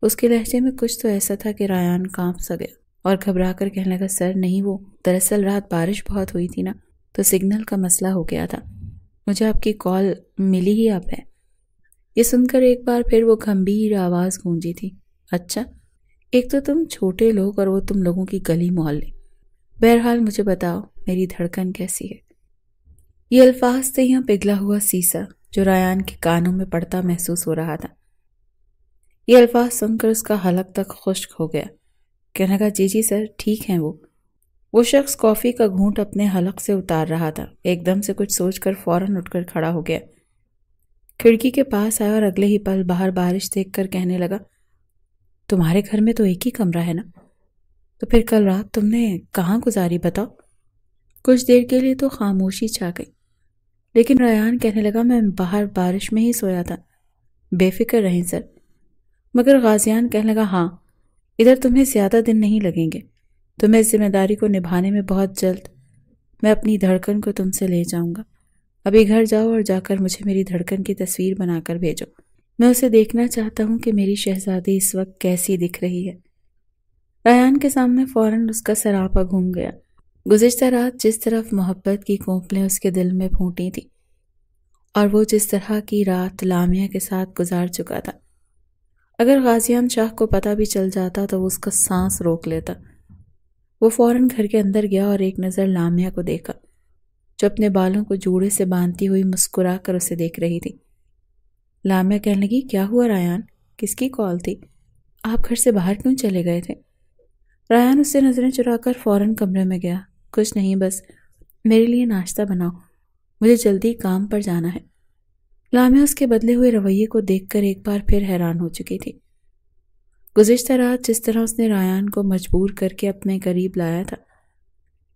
اس کے لہجے میں کچھ تو ایسا تھا کہ ریان کانپ سا گیا۔ اور گھبرا کر کہنے لگا سر نہیں، وہ دراصل رات بارش بہت ہوئی تھی نا، تو سگنل کا مسئلہ ہو گیا تھا، مجھے آپ کی کال ملی ہی اب ہے۔ یہ سن کر ایک بار پھر وہ گھمبیر آواز گونجی تھی، اچھا، ایک تو تم چھوٹے لوگ اور وہ تم لوگوں کی گلی محلے، بہرحال مجھے بتاؤ میری دھڑکن کیسی ہے۔ یہ الفاظ تھے یہاں پگھلا ہوا سیسا جو ریان کے کانوں میں پڑتا محسوس ہو رہا تھا۔ یہ الفاظ سن کر اس کا حلق تک خشک ہو گیا۔ کہنے لگا جی سر ٹھیک ہیں وہ شخص کافی کا گھونٹ اپنے حلق سے اتار رہا تھا، ایک دم سے کچھ سوچ کر فوراً اٹھ کر کھڑا ہو گیا، کھڑکی کے پاس آیا اور اگلے ہی پل باہر بارش دیکھ کر کہنے لگا تمہارے گھر میں تو ایک ہی کمرہ ہے نا، تو پھر کل رات تم نے کہاں گزاری بتاؤ۔ کچھ دیر کے لیے تو خاموشی چھا گئی، لیکن ریان کہنے لگا میں باہر بارش میں ہی سویا تھا، بے فکر رہیں سر۔ مگر غازیان کہنے لگا ہاں، ادھر تمہیں زیادہ دن نہیں لگیں گے، تمہیں اس ذمہ داری کو نبھانے میں بہت جلد میں اپنی دھڑکن کو تم سے لے جاؤں گا۔ ابھی گھر جاؤ اور جا کر مجھے میری دھڑکن کی تصویر بنا کر بھیجو، میں اسے دیکھنا چاہتا ہوں کہ میری شہزادی اس وقت کیسی دکھ رہی ہے۔ ریان کے سامنے فوراً اس کا سراپا گھوم گیا۔ گزشتہ رات جس طرف محبت کی کونپلیں اس کے دل میں پھوٹی تھی، اور وہ جس طرح کی رات لامیا کے ساتھ گزار چکا تھا، اگر غازیان شاہ کو پتہ بھی چل جاتا تو وہ اس کا سانس روک لیتا۔ وہ فوراً گھر کے اندر گیا اور ایک نظر لامیا کو دیکھا جو اپنے بالوں کو جوڑے سے باندھتی ہوئی مسکرا کر اسے دیکھ رہی تھی۔ لامیا کہنے لگی کیا ہوا ریان، کس کی کال تھی، آپ گھر سے باہر کیوں چلے گئے تھے؟ ریان اس سے نظریں چرا کر فوراً کمرے میں گیا، کچھ نہیں، بس میرے لیے ناشتہ بناؤ، مجھے جلدی کام پر جانا ہے۔ لامیا اس کے بدلے ہوئے رویے کو دیکھ کر ایک بار پھر حیران ہو چکی تھی۔ گزشتہ رات جس طرح اس نے ریان کو مجبور کر کے اپنے قریب لایا تھا،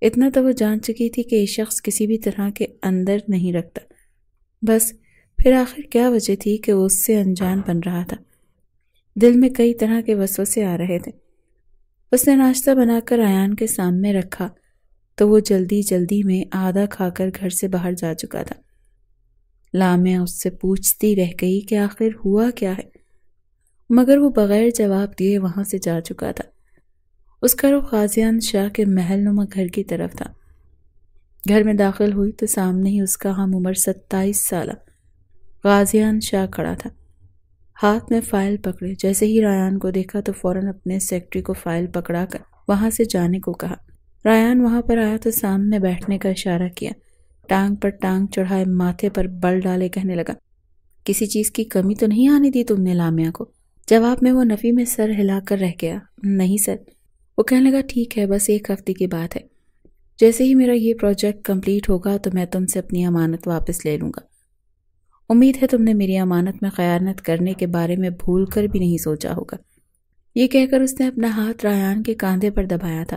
اتنا تو وہ جان چکی تھی کہ یہ شخص کسی بھی طرح کے اندر نہیں رکھتا، بس پھر آخر کیا وجہ تھی کہ وہ اس سے انجان بن رہا تھا۔ دل میں کئی طرح کے وسوسے آ رہے تھے۔ اس نے ناشتہ بنا کر ریان کے سامنے رکھا تو وہ جلدی جلدی میں آدھا کھا کر گھر سے باہر جا چکا تھا۔ لامیا اس سے پوچھتی رہ گئی کہ آخر ہوا کیا ہے، مگر وہ بغیر جواب دیے وہاں سے جا چکا تھا۔ اس کا رخ غازیان شاہ کے محل نما گھر کی طرف تھا۔ گھر میں داخل ہوئی تو سامنے ہی اس کا ہم عمر 27 سالہ غازیان شاہ کھڑا تھا، ہاتھ میں فائل پکڑے۔ جیسے ہی ریان کو دیکھا تو فوراً اپنے سیکرٹری کو فائل پکڑا کر وہاں سے جانے کو کہا۔ ریان وہاں پر آیا تو سامنے بیٹھنے کا اشارہ کیا، ٹانگ پر ٹانگ چڑھائے ماتھے پر بل ڈالے کہنے لگا کسی چیز کی کمی تو نہیں آنے دی تم نے لامیا کو؟ جواب میں وہ نفی میں سر ہلا کر رہ گیا، نہیں سر۔ وہ کہنے لگا ٹھیک ہے، بس ایک ہفتے کی بات ہے، جیسے ہی میرا یہ پروجیکٹ کمپلیٹ ہوگا تو میں تم سے اپنی امانت واپس لے لوں گا۔ امید ہے تم نے میری امانت میں خیانت کرنے کے بارے میں بھول کر بھی نہیں سوچا ہوگا۔ یہ کہہ کر اس نے اپنا ہاتھ ریان کے کاندھے پر دبایا تھا۔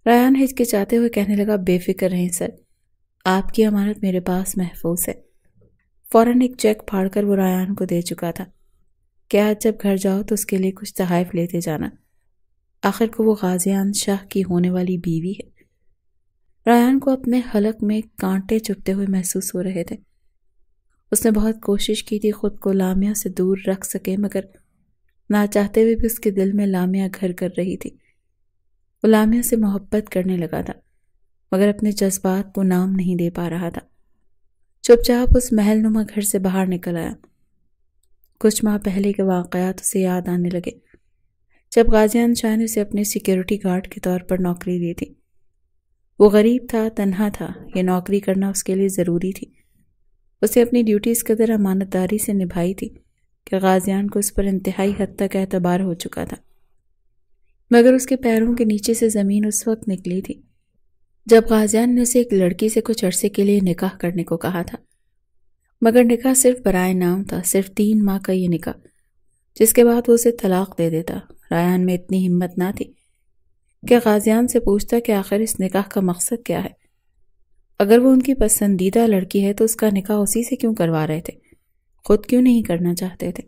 ریان ہچکچاتے ہوئے کہنے لگا بے فکر رہیں سر، آپ کی امانت میرے پاس محفوظ ہے۔ فوراً ایک چیک پھاڑ کر وہ ریان کو دے چکا تھا کہ آج جب گھر جاؤ تو اس کے لیے کچھ تحائف لیتے جانا، آخر کو وہ غازیان شاہ کی ہونے والی بیوی ہے۔ ریان کو اپنے حلق میں کانٹے چبھتے ہوئے محسوس ہو رہے تھے۔ اس نے بہت کوشش کی تھی خود کو لامیا سے دور رکھ سکے، مگر نہ چاہتے ہوئے بھی اس کے دل میں لامیا گھر کر رہی تھی۔ وہ لامیا سے محبت کرنے لگا تھا، مگر اپنے جذبات کو نام نہیں دے پا رہا تھا۔ چپ چاپ اس محل نما گھر سے باہر نکل آیا۔ کچھ ماہ پہلے کے واقعات اسے یاد آنے لگے جب غازیان شاہ نے اسے اپنے سیکیورٹی گارڈ کے طور پر نوکری دی تھی۔ وہ غریب تھا، تنہا تھا، یہ نوکری کرنا اس کے لیے ضروری تھی۔ اسے اپنی ڈیوٹی اس قدر امانت داری سے نبھائی تھی کہ غازیان کو اس پر انتہائی حد تک اعتبار ہو چکا تھا، مگر اس کے پیروں کے نیچے سے زمین اس وقت نکلی تھی جب غازیان نے اسے ایک لڑکی سے کچھ عرصے کے لیے نکاح کرنے کو کہا تھا، مگر نکاح صرف برائے نام تھا، صرف 3 ماہ کا یہ نکاح، جس کے بعد وہ اسے طلاق دے دیتا۔ ریان میں اتنی ہمت نہ تھی کہ غازیان سے پوچھتا کہ آخر اس نکاح کا مقصد کیا ہے۔ اگر وہ ان کی پسندیدہ لڑکی ہے تو اس کا نکاح اسی سے کیوں کروا رہے تھے، خود کیوں نہیں کرنا چاہتے تھے؟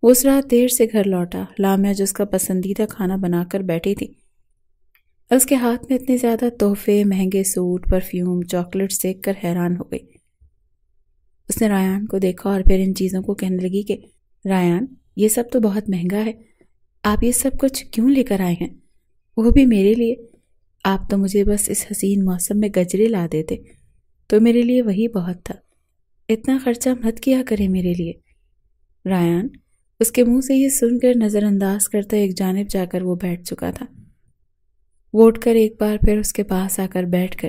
وہ اس رات دیر سے گھر لوٹا۔ لامیا جو اس کا پسندیدہ کھانا بنا کر بیٹھی تھی، اس کے ہاتھ میں اتنے زیادہ تحفے، مہنگے سوٹ، پرفیوم، چاکلیٹس دیکھ کر حیران ہو گئی۔ اس نے ریان کو دیکھا اور پھر ان چیزوں کو کہنے لگی کہ ریان، یہ سب تو بہت مہنگا ہے، آپ یہ سب کچھ کیوں لے کر آئے ہیں؟ وہ بھی میرے لیے؟ آپ تو مجھے بس اس حسین موسم میں گجرے لا دیتے تو میرے لیے وہی بہت تھا۔ اتنا خرچہ مت کیا کرے میرے لیے۔ رایان اس کے منہ سے یہ سن کر نظر انداز کرتا ایک جانب جا کر وہ بیٹھ چکا تھا۔ وہ اٹھ کر ایک بار پھر اس کے پاس آ کر بیٹھ کر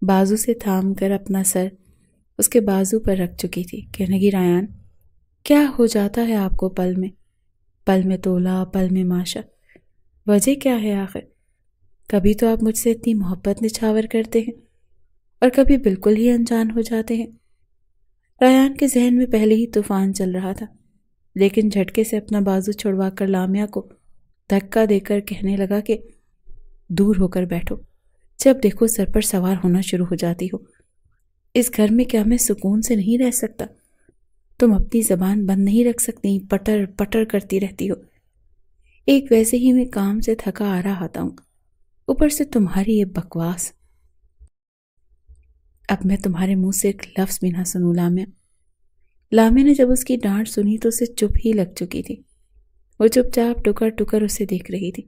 بازو سے تھام کر اپنا سر اس کے بازو پر رکھ چکی تھی۔ کہنے لگی، رایان کیا ہو جاتا ہے آپ کو پل میں تولا، پل میں ماشا؟ وجہ کیا ہے آخر؟ کبھی تو آپ مجھ سے اتنی محبت نچھاور کرتے ہیں اور کبھی بالکل ہی انجان ہو جاتے ہیں۔ رایان کے ذہن میں پہلے ہی طوفان چل رہا تھا، لیکن جھٹکے سے اپنا بازو چھڑوا کر لامیا کو دھکا دے کر کہنے لگا کہ دور ہو کر بیٹھو، جب دیکھو سر پر سوار ہونا شروع ہو جاتی ہو۔ اس گھر میں کیا میں سکون سے نہیں رہ سکتا؟ تم اپنی زبان بند نہیں رکھ سکتی، پٹر پٹر کرتی رہتی ہو۔ ایک ویسے ہی میں کام سے تھکا آ رہا آتا ہوں، اوپر سے تمہاری یہ بکواس۔ اب میں تمہارے منہ سے ایک لفظ بھی نہ سنوں لامیا۔ لامیا نے جب اس کی ڈانٹ سنی تو اسے چپ ہی لگ چکی تھی۔ وہ چپ چاپ ٹکر ٹکر اسے دیکھ رہی تھی،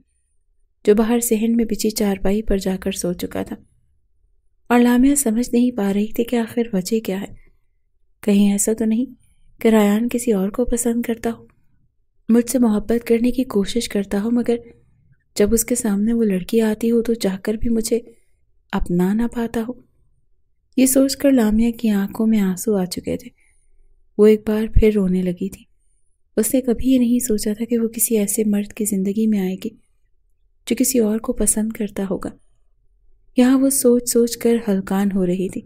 جو باہر صحن میں بچھی چارپائی پر جا کر سو چکا تھا، اور لامیا سمجھ نہیں پا رہی تھی کہ آخر وجہ کیا ہے۔ کہیں ایسا تو نہیں کہ رایان کسی اور کو پسند کرتا ہو، مجھ سے محبت کرنے کی کوشش کرتا ہو، مگر جب اس کے سامنے وہ لڑکی آتی ہو تو چاہ کر بھی مجھے اپنا نہ پاتا ہو۔ یہ سوچ کر لامیا کی آنکھوں میں آنسو آ چکے تھے۔ وہ ایک بار پھر رونے لگی تھی۔ اس نے کبھی یہ نہیں سوچا تھا کہ وہ کسی ایسے مرد کی زندگی میں آئے گی جو کسی اور کو پسند کرتا ہوگا۔ یہاں وہ سوچ سوچ کر ہلکان ہو رہی تھی،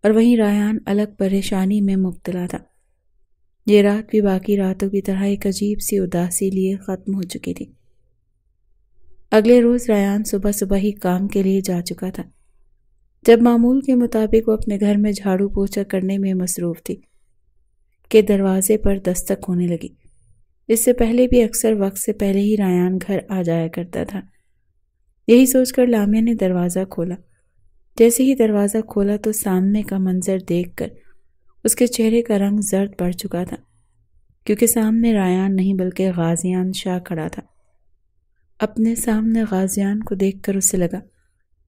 اور وہیں رایان الگ پریشانی میں مبتلا تھا۔ یہ رات بھی باقی راتوں کی طرح ایک عجیب سی اداسی لیے ختم ہو چکی تھی۔ اگلے روز رایان صبح صبح ہی کام کے لیے جا چکا تھا۔ جب معمول کے مطابق وہ اپنے گھر میں جھاڑو پوچھا کرنے میں مصروف تھی کہ دروازے پر دستک ہونے لگی۔ اس سے پہلے بھی اکثر وقت سے پہلے ہی رایان گھر آ جایا کرتا تھا۔ یہی سوچ کر لامیا نے دروازہ کھولا۔ جیسے ہی دروازہ کھولا تو سامنے کا منظر دیکھ کر اس کے چہرے کا رنگ زرد پڑ چکا تھا، کیونکہ سامنے رایان نہیں بلکہ غازیان شاہ کھڑا تھا۔ اپنے سامنے غازیان کو دیکھ کر اسے لگا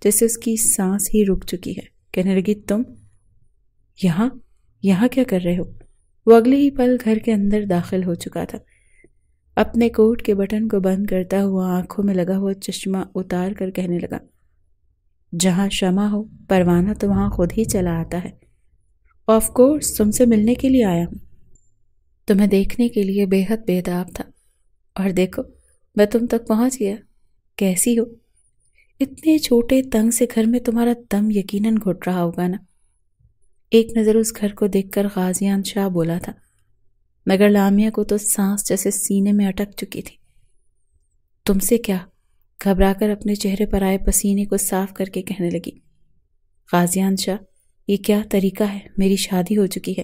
جیسے اس کی سانس ہی رک چکی ہے۔ کہنے لگی، تم یہاں کیا کر رہے ہو؟ وہ اگلے ہی پل گھر کے اندر داخل ہو چکا تھا۔ اپنے کوٹ کے بٹن کو بند کرتا ہوا آنکھوں میں لگا ہوا چشمہ اتار کر کہنے لگا، جہاں شمع ہو پروانہ تو وہاں خود ہی چلا آتا ہے۔ آف کورس تم سے ملنے کے لیے آیا ہوں، تمہیں دیکھنے کے لیے بے حد بیتاب تھا، اور دیکھو میں تم تک پہنچ گیا۔ کیسی ہو؟ اتنے چھوٹے تنگ سے گھر میں تمہارا دم یقیناً گھٹ رہا ہوگا نا؟ ایک نظر اس گھر کو دیکھ کر غازیان شاہ بولا تھا، مگر لامیا کو تو سانس جیسے سینے میں اٹک چکی تھی۔ تم سے کیا؟ گھبرا کر اپنے چہرے پر آئے پسینے کو صاف کر کے کہنے لگی، غازیان شاہ یہ کیا طریقہ ہے؟ میری شادی ہو چکی ہے،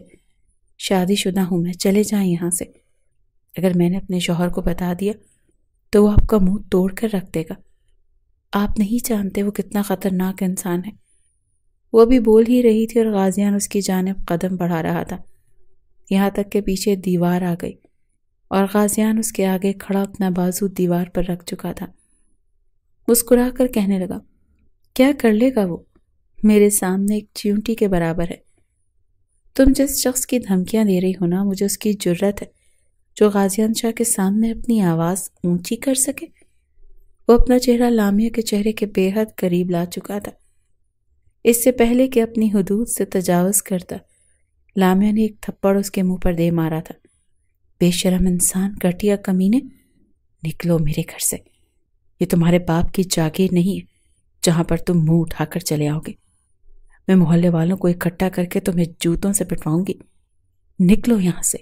شادی شدہ ہوں میں، چلے جائیں یہاں سے۔ اگر میں نے اپنے شوہر کو بتا دیا تو وہ آپ کا منہ توڑ کر رکھ دے گا۔ آپ نہیں جانتے وہ کتنا خطرناک انسان ہے۔ وہ بھی بول ہی رہی تھی اور غازیان اس کی جانب قدم بڑھا رہا تھا، یہاں تک کہ پیچھے دیوار آ گئی اور غازیان اس کے آگے کھڑا اپنا بازو دیوار پر رکھ چکا تھا۔ مسکرا کر کہنے لگا، کیا کر لے گا وہ؟ میرے سامنے ایک چیونٹی کے برابر ہے۔ تم جس شخص کی دھمکیاں دے رہی ہو نا، مجھے اس کی جرت ہے جو غازیان شاہ کے سامنے اپنی آواز اونچی کر سکے۔ وہ اپنا چہرہ لامیا کے چہرے کے بے حد قریب لا چکا تھا۔ اس سے پہلے کہ اپنی حدود سے تجاوز کرتا، لامیا نے ایک تھپڑ اس کے منہ پر دے مارا تھا۔ بے شرم انسان، گھٹیا کمینے، نکلو میرے گھر سے۔ یہ تمہارے باپ کی جاگیر نہیں ہے جہاں پر تم منہ اٹھا کر چلے آؤ گے۔ میں محلے والوں کو اکٹھا کر کے تمہیں جوتوں سے پٹواؤں گی۔ نکلو یہاں سے۔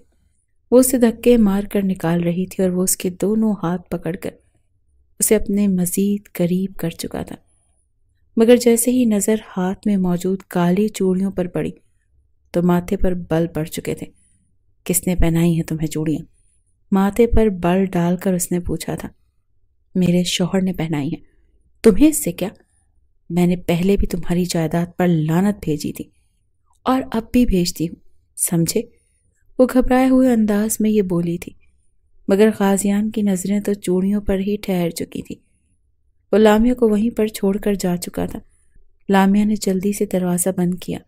وہ اسے دھکے مار کر نکال رہی تھی اور وہ اس کے دونوں ہاتھ پکڑ کر اسے اپنے مزید قریب کر چکا تھا، مگر جیسے ہی نظر ہاتھ میں موجود کالی چوڑیوں پر پڑی تو ماتھے پر بل پڑ چکے تھے۔ کس نے پہنائی ہیں تمہیں چوڑیاں؟ ماتھے پر بل ڈال کر اس نے پوچھا تھا۔ میرے شوہر نے پہنائی ہیں، تمہیں اس سے کیا؟ میں نے پہلے بھی تمہاری جائیداد پر لعنت بھیجی تھی اور اب بھی بھیجتی ہوں، سمجھے؟ وہ گھبرائے ہوئے انداز میں یہ بولی تھی، مگر غازیان کی نظریں تو چوڑیوں پر ہی ٹھہر چکی تھی۔ وہ لامیا کو وہیں پر چھوڑ کر جا چکا تھا۔ لامیا نے جلدی سے دروازہ بند کیا۔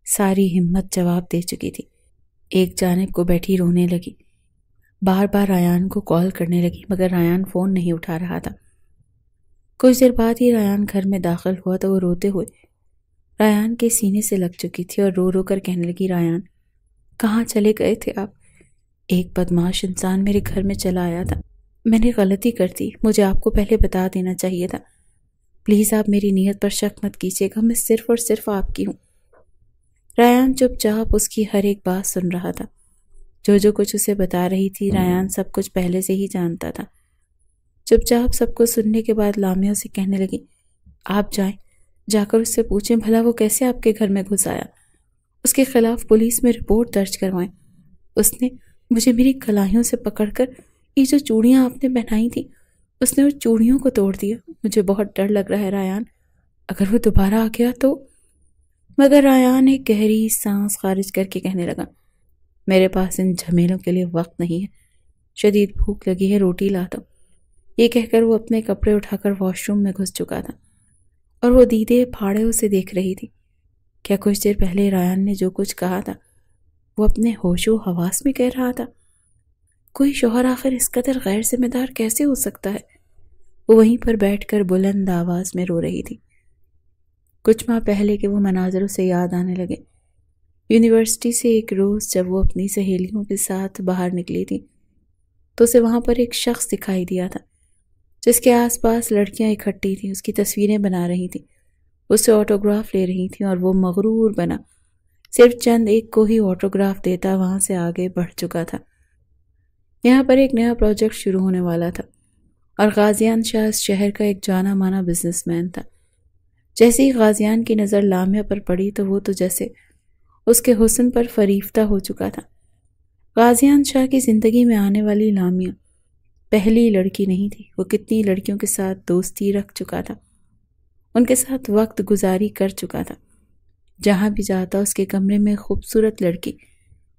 ساری ہمت جواب دے چکی تھی۔ ایک جانب کو بیٹھی رونے لگی، بار بار ریان کو کال کرنے لگی، مگر ریان فون نہیں اٹھا رہا تھا۔ کچھ دیر بعد ہی ریان گھر میں داخل ہوا تو وہ روتے ہوئے ریان کے سینے سے لگ چکی تھی اور رو رو کر کہنے لگی، ریان کہاں چلے گئے تھے آپ؟ ایک بدماش انسان میرے گھر میں چلا آیا تھا، میں نے غلطی کر دی، مجھے آپ کو پہلے بتا دینا چاہیے تھا، پلیز آپ میری نیت پر شک مت کیجیے گا، میں صرف اور صرف آپ کی ہوں۔ ریان چپ چاپ اس کی ہر ایک بات سن رہا تھا۔ جو کچھ اسے بتا رہی تھی ریان سب کچھ پہلے سے ہی جانتا تھا۔ چپ چاپ سب کچھ سننے کے بعد لامیا اسے کہنے لگی، آپ جائیں، جا کر اس سے پوچھیں بھلا وہ کیسے آپ کے گھر میں گھس آیا، اس کے خلاف پولیس میں رپورٹ درج کروائیں، اس نے مجھے میری کلائیوں سے پکڑ کر یہ جو چوڑیاں آپ نے پہنائی تھی اس نے ان چوڑیوں کو توڑ دیا، مجھے بہت ڈر لگ رہا ہے ریان، اگر وہ دوبارہ آ گیا تو۔ مگر ریان ایک گہری سانس خارج کر کے کہنے لگا، میرے پاس ان جھمیلوں کے لیے وقت نہیں ہے، شدید بھوک لگی ہے، روٹی لاتا ہوں۔ یہ کہہ کر وہ اپنے کپڑے اٹھا کر واش روم میں گھس چکا تھا اور وہ دیدے پھاڑے اسے دیکھ رہی تھی۔ کیا کچھ دیر پہلے ریان نے جو کچھ کہا تھا وہ اپنے ہوش و حواس میں کہہ رہا تھا؟ کوئی شوہر آخر اس قدر غیر ذمہ دار کیسے ہو سکتا ہے؟ وہ وہیں پر بیٹھ کر بلند آواز میں رو رہی تھی۔ کچھ ماہ پہلے کے وہ مناظر اسے یاد آنے لگے۔ یونیورسٹی سے ایک روز جب وہ اپنی سہیلیوں کے ساتھ باہر نکلی تھی تو اسے وہاں پر ایک شخص دکھائی دیا تھا جس کے آس پاس لڑکیاں اکٹھی تھیں، اس کی تصویریں بنا رہی تھیں، اس سے آٹوگراف لے رہی تھیں، اور وہ مغرور بنا صرف چند ایک کو ہی آٹوگراف دیتا وہاں سے آگے بڑھ چکا تھا۔ یہاں پر ایک نیا پروجیکٹ شروع ہونے والا تھا اور غازیان شاہ اس شہر کا ایک جانا مانا بزنس مین تھا۔ جیسے ہی غازیان کی نظر لامیا پر پڑی تو وہ تو جیسے اس کے حسن پر فریفتہ ہو چکا تھا۔ غازیان شاہ کی زندگی میں آنے والی لامیا پہلی لڑکی نہیں تھی، وہ کتنی لڑکیوں کے ساتھ دوستی رکھ چکا تھا، ان کے ساتھ وقت گزاری کر چکا تھا۔ جہاں بھی جاتا اس کے کمرے میں خوبصورت لڑکی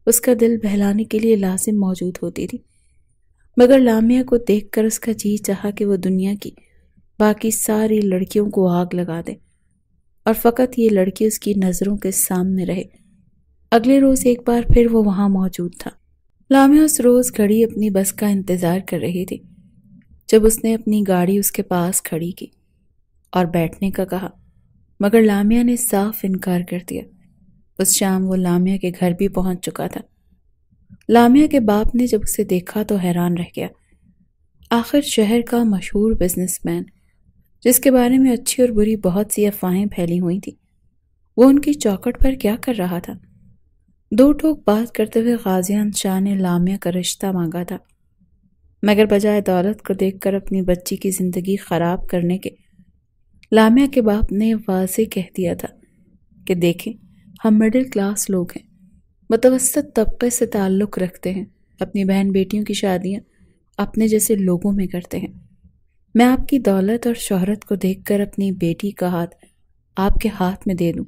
اس کا دل بہلانے کے لیے لازم موجود ہوتی تھی، مگر لامیا کو دیکھ کر اس کا جی چاہا کہ وہ دنیا کی باقی ساری لڑکیوں کو آگ لگا دے اور فقط یہ لڑکی اس کی نظروں کے سامنے رہے۔ اگلے روز ایک بار پھر وہ وہاں موجود تھا۔ لامیا اس روز گھڑی اپنی بس کا انتظار کر رہی تھی جب اس نے اپنی گاڑی اس کے پاس کھڑی کی اور بیٹھنے کا کہا، مگر لامیا نے صاف انکار کر دیا۔ اس شام وہ لامیا کے گھر بھی پہنچ چکا تھا۔ لامیا کے باپ نے جب اسے دیکھا تو حیران رہ گیا۔ آخر شہر کا مشہور بزنس مین جس کے بارے میں اچھی اور بری بہت سی افواہیں پھیلی ہوئی تھیں، وہ ان کی چوکھٹ پر کیا کر رہا تھا؟ دو ٹوک بات کرتے ہوئے غازیان شاہ نے لامیا کا رشتہ مانگا تھا، مگر بجائے دولت کو دیکھ کر اپنی بچی کی زندگی خراب کرنے کے لامیا کے باپ نے واضح کہہ دیا تھا کہ دیکھیں، ہم مڈل کلاس لوگ ہیں، متوسط طبقے سے تعلق رکھتے ہیں، اپنی بہن بیٹیوں کی شادیاں اپنے جیسے لوگوں میں کرتے ہیں۔ میں آپ کی دولت اور شہرت کو دیکھ کر اپنی بیٹی کا ہاتھ آپ کے ہاتھ میں دے دوں،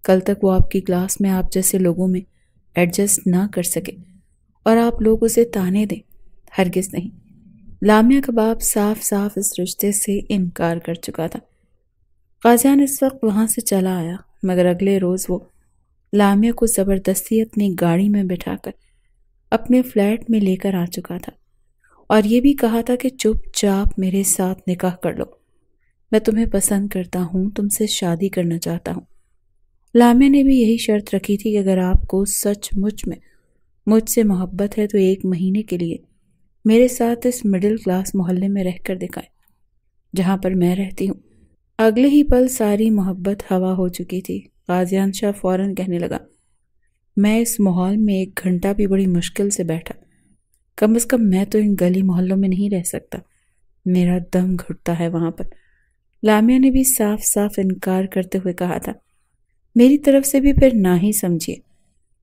کل تک وہ آپ کی کلاس میں آپ جیسے لوگوں میں ایڈجسٹ نہ کر سکے اور آپ لوگ اسے تانے دیں، ہرگز نہیں۔ لامیا کا باپ صاف صاف اس رشتے سے انکار کر چکا تھا۔ غازیان اس وقت وہاں سے چلا آیا، مگر اگلے روز وہ لامیا کو زبردستی اپنی گاڑی میں بٹھا کر اپنے فلیٹ میں لے کر آ چکا تھا اور یہ بھی کہا تھا کہ چپ چاپ میرے ساتھ نکاح کر لو، میں تمہیں پسند کرتا ہوں، تم سے شادی کرنا چاہتا ہوں۔ لامیا نے بھی یہی شرط رکھی تھی کہ اگر آپ کو سچ مچ میں مجھ سے محبت ہے تو 1 مہینے کے لیے میرے ساتھ اس مڈل کلاس محلے میں رہ کر دکھائیں جہاں پر میں رہتی ہوں۔ اگلے ہی پل ساری محبت ہوا ہو چکی تھی۔ غازیان شاہ فوراً کہنے لگا، میں اس ماحول میں 1 گھنٹہ بھی بڑی مشکل سے بیٹھا، کم از کم میں تو ان گلی محلوں میں نہیں رہ سکتا، میرا دم گھٹتا ہے وہاں پر۔ لامیا نے بھی صاف صاف انکار کرتے ہوئے کہا تھا، میری طرف سے بھی پھر نہ ہی سمجھیے،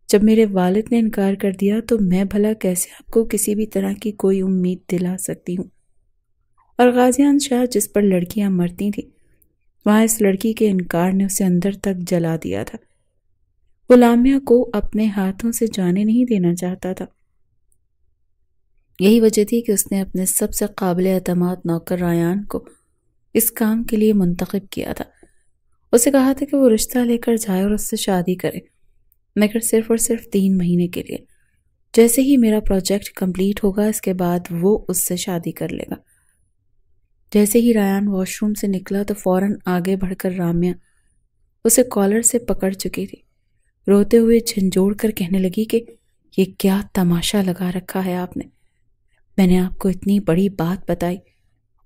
جب میرے والد نے انکار کر دیا تو میں بھلا کیسے آپ کو کسی بھی طرح کی کوئی امید دلا سکتی ہوں۔ اور غازیان شاہ جس پر لڑکیاں مرتی تھیں وہاں اس لڑکی کے انکار نے اسے اندر تک جلا دیا تھا۔ وہ لامیا کو اپنے ہاتھوں سے جانے نہیں دینا چاہتا تھا۔ یہی وجہ تھی کہ اس نے اپنے سب سے قابل اعتماد نوکر ریان کو اس کام کے لیے منتخب کیا تھا۔ اسے کہا تھا کہ وہ رشتہ لے کر جائے اور اس سے شادی کرے، مگر صرف اور صرف 3 مہینے کے لیے۔ جیسے ہی میرا پروجیکٹ کمپلیٹ ہوگا اس کے بعد وہ اس سے شادی کر لے گا۔ جیسے ہی ریان واش روم سے نکلا تو فوراً آگے بڑھ کر رامیا اسے کالر سے پکڑ چکی تھی، روتے ہوئے جھنجھوڑ کر کہنے لگی کہ یہ کیا تماشا لگا رکھا ہے آپ نے؟ میں نے آپ کو اتنی بڑی بات بتائی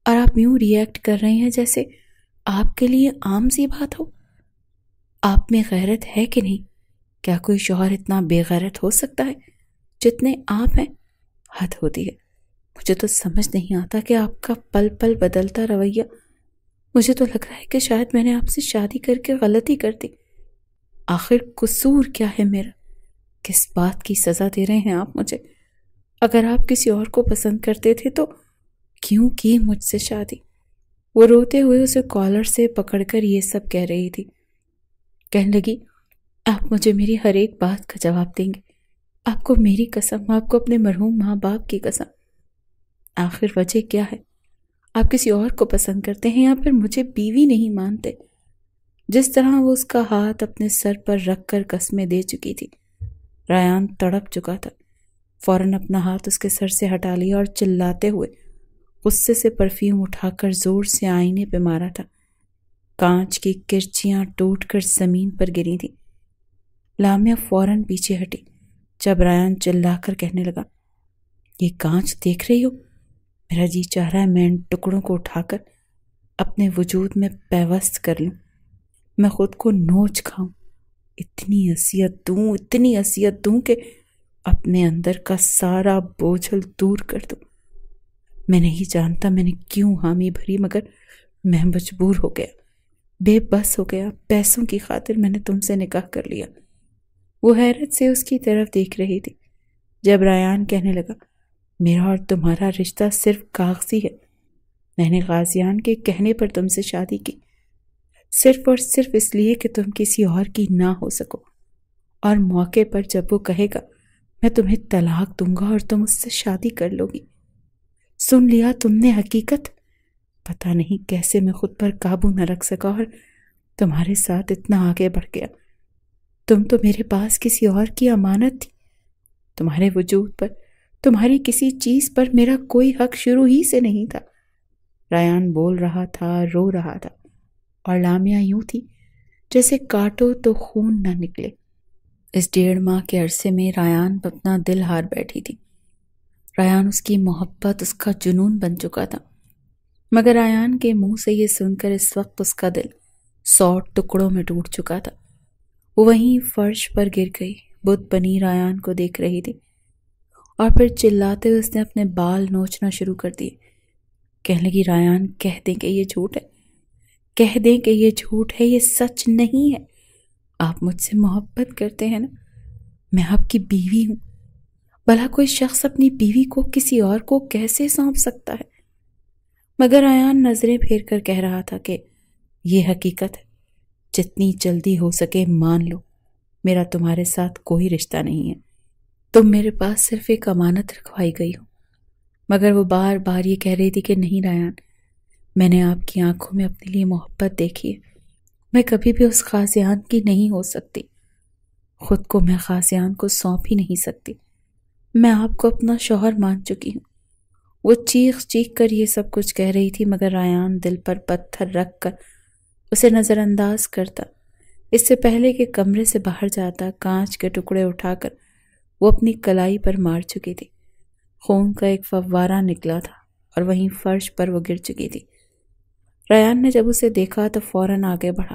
اور آپ یوں ری ایکٹ کر رہے ہیں جیسے آپ کے لیے عام سی بات ہو۔ آپ میں غیرت ہے کہ نہیں؟ کیا کوئی شوہر اتنا بے غیرت ہو سکتا ہے جتنے آپ ہیں؟ حد ہوتی ہے۔ مجھے تو سمجھ نہیں آتا کہ آپ کا پل پل بدلتا رویہ۔ مجھے تو لگ رہا ہے کہ شاید میں نے آپ سے شادی کر کے غلطی کر دی۔ آخر قصور کیا ہے میرا؟ کس بات کی سزا دے رہے ہیں آپ مجھے؟ اگر آپ کسی اور کو پسند کرتے تھے تو کیوں کی مجھ سے شادی؟ وہ روتے ہوئے اسے کالر سے پکڑ کر یہ سب کہہ رہی تھی۔ کہنے لگی، آپ مجھے میری ہر ایک بات کا جواب دیں گے؟ آپ کو میری قسم، آپ کو اپنے مرحوم ماں باپ کی قسم۔ آخر وجہ کیا ہے؟ آپ کسی اور کو پسند کرتے ہیں یا پھر مجھے بیوی نہیں مانتے؟ جس طرح وہ اس کا ہاتھ اپنے سر پر رکھ کر قسمیں دے چکی تھی، ریان تڑپ چکا تھا۔ فوراً اپنا ہاتھ اس کے سر سے ہٹا لیا اور چلاتے ہوئے غصے سے پرفیوم اٹھا کر زور سے آئینے پہ مارا تھا۔ کانچ کی کرچیاں ٹوٹ کر زمین پر گری تھی۔ لامیا فوراً پیچھے ہٹی جب ریان چلا کر کہنے لگا، یہ کانچ دیکھ رہی ہو؟ میرا جی چاہ رہا ہے میں ان ٹکڑوں کو اٹھا کر اپنے وجود میں پیوست کر لوں، میں خود کو نوچ کھاؤں، اتنی اذیت دوں کہ اپنے اندر کا سارا بوجھل دور کر دوں۔ میں نہیں جانتا میں نے کیوں حامی بھری، مگر میں مجبور ہو گیا، بے بس ہو گیا۔ پیسوں کی خاطر میں نے تم سے نکاح کر لیا۔ وہ حیرت سے اس کی طرف دیکھ رہی تھی جب ریان کہنے لگا، میرا اور تمہارا رشتہ صرف کاغذی ہے۔ میں نے غازیان کے کہنے پر تم سے شادی کی، صرف اور صرف اس لیے کہ تم کسی اور کی نہ ہو سکو، اور موقع پر جب وہ کہے گا میں تمہیں طلاق دوں گا اور تم اس سے شادی کر لو گی۔ سن لیا تم نے حقیقت؟ پتہ نہیں کیسے میں خود پر قابو نہ رکھ سکا اور تمہارے ساتھ اتنا آگے بڑھ گیا۔ تم تو میرے پاس کسی اور کی امانت تھی۔ تمہارے وجود پر، تمہاری کسی چیز پر میرا کوئی حق شروع ہی سے نہیں تھا۔ ریان بول رہا تھا، رو رہا تھا، اور لامیا یوں تھی جیسے کاٹو تو خون نہ نکلے۔ اس 1.5 ماہ کے عرصے میں ریان اپنا دل ہار بیٹھی تھی۔ ریان اس کی محبت، اس کا جنون بن چکا تھا، مگر ریان کے منہ سے یہ سن کر اس وقت اس کا دل 100 ٹکڑوں میں ٹوٹ چکا تھا۔ وہ وہیں فرش پر گر گئی، بت بنی ریان کو دیکھ رہی تھی، اور پھر چلاتے ہوئے اس نے اپنے بال نوچنا شروع کر دیے۔ کہنے لگی، ریان کہہ دیں کہ یہ جھوٹ ہے، کہہ دیں کہ یہ جھوٹ ہے، یہ سچ نہیں ہے۔ آپ مجھ سے محبت کرتے ہیں نا؟ میں آپ کی بیوی ہوں۔ بھلا کوئی شخص اپنی بیوی کو کسی اور کو کیسے سونپ سکتا ہے؟ مگر ریان نظریں پھیر کر کہہ رہا تھا کہ یہ حقیقت ہے، جتنی جلدی ہو سکے مان لو، میرا تمہارے ساتھ کوئی رشتہ نہیں ہے، تم میرے پاس صرف ایک امانت رکھوائی گئی ہو۔ مگر وہ بار بار یہ کہہ رہی تھی کہ نہیں ریان، میں نے آپ کی آنکھوں میں اپنے لیے محبت دیکھی ہے، میں کبھی بھی اس غازیان کی نہیں ہو سکتی، خود کو میں غازیان کو سونپ ہی نہیں سکتی، میں آپ کو اپنا شوہر مان چکی ہوں۔ وہ چیخ چیخ کر یہ سب کچھ کہہ رہی تھی، مگر ریان دل پر پتھر رکھ کر اسے نظر انداز کرتا۔ اس سے پہلے کہ کمرے سے باہر جاتا، کانچ کے ٹکڑے اٹھا کر وہ اپنی کلائی پر مار چکی تھی۔ خون کا ایک فوارہ نکلا تھا اور وہیں فرش پر وہ گر چکی تھی۔ ریان نے جب اسے دیکھا تو فوراً آگے بڑھا،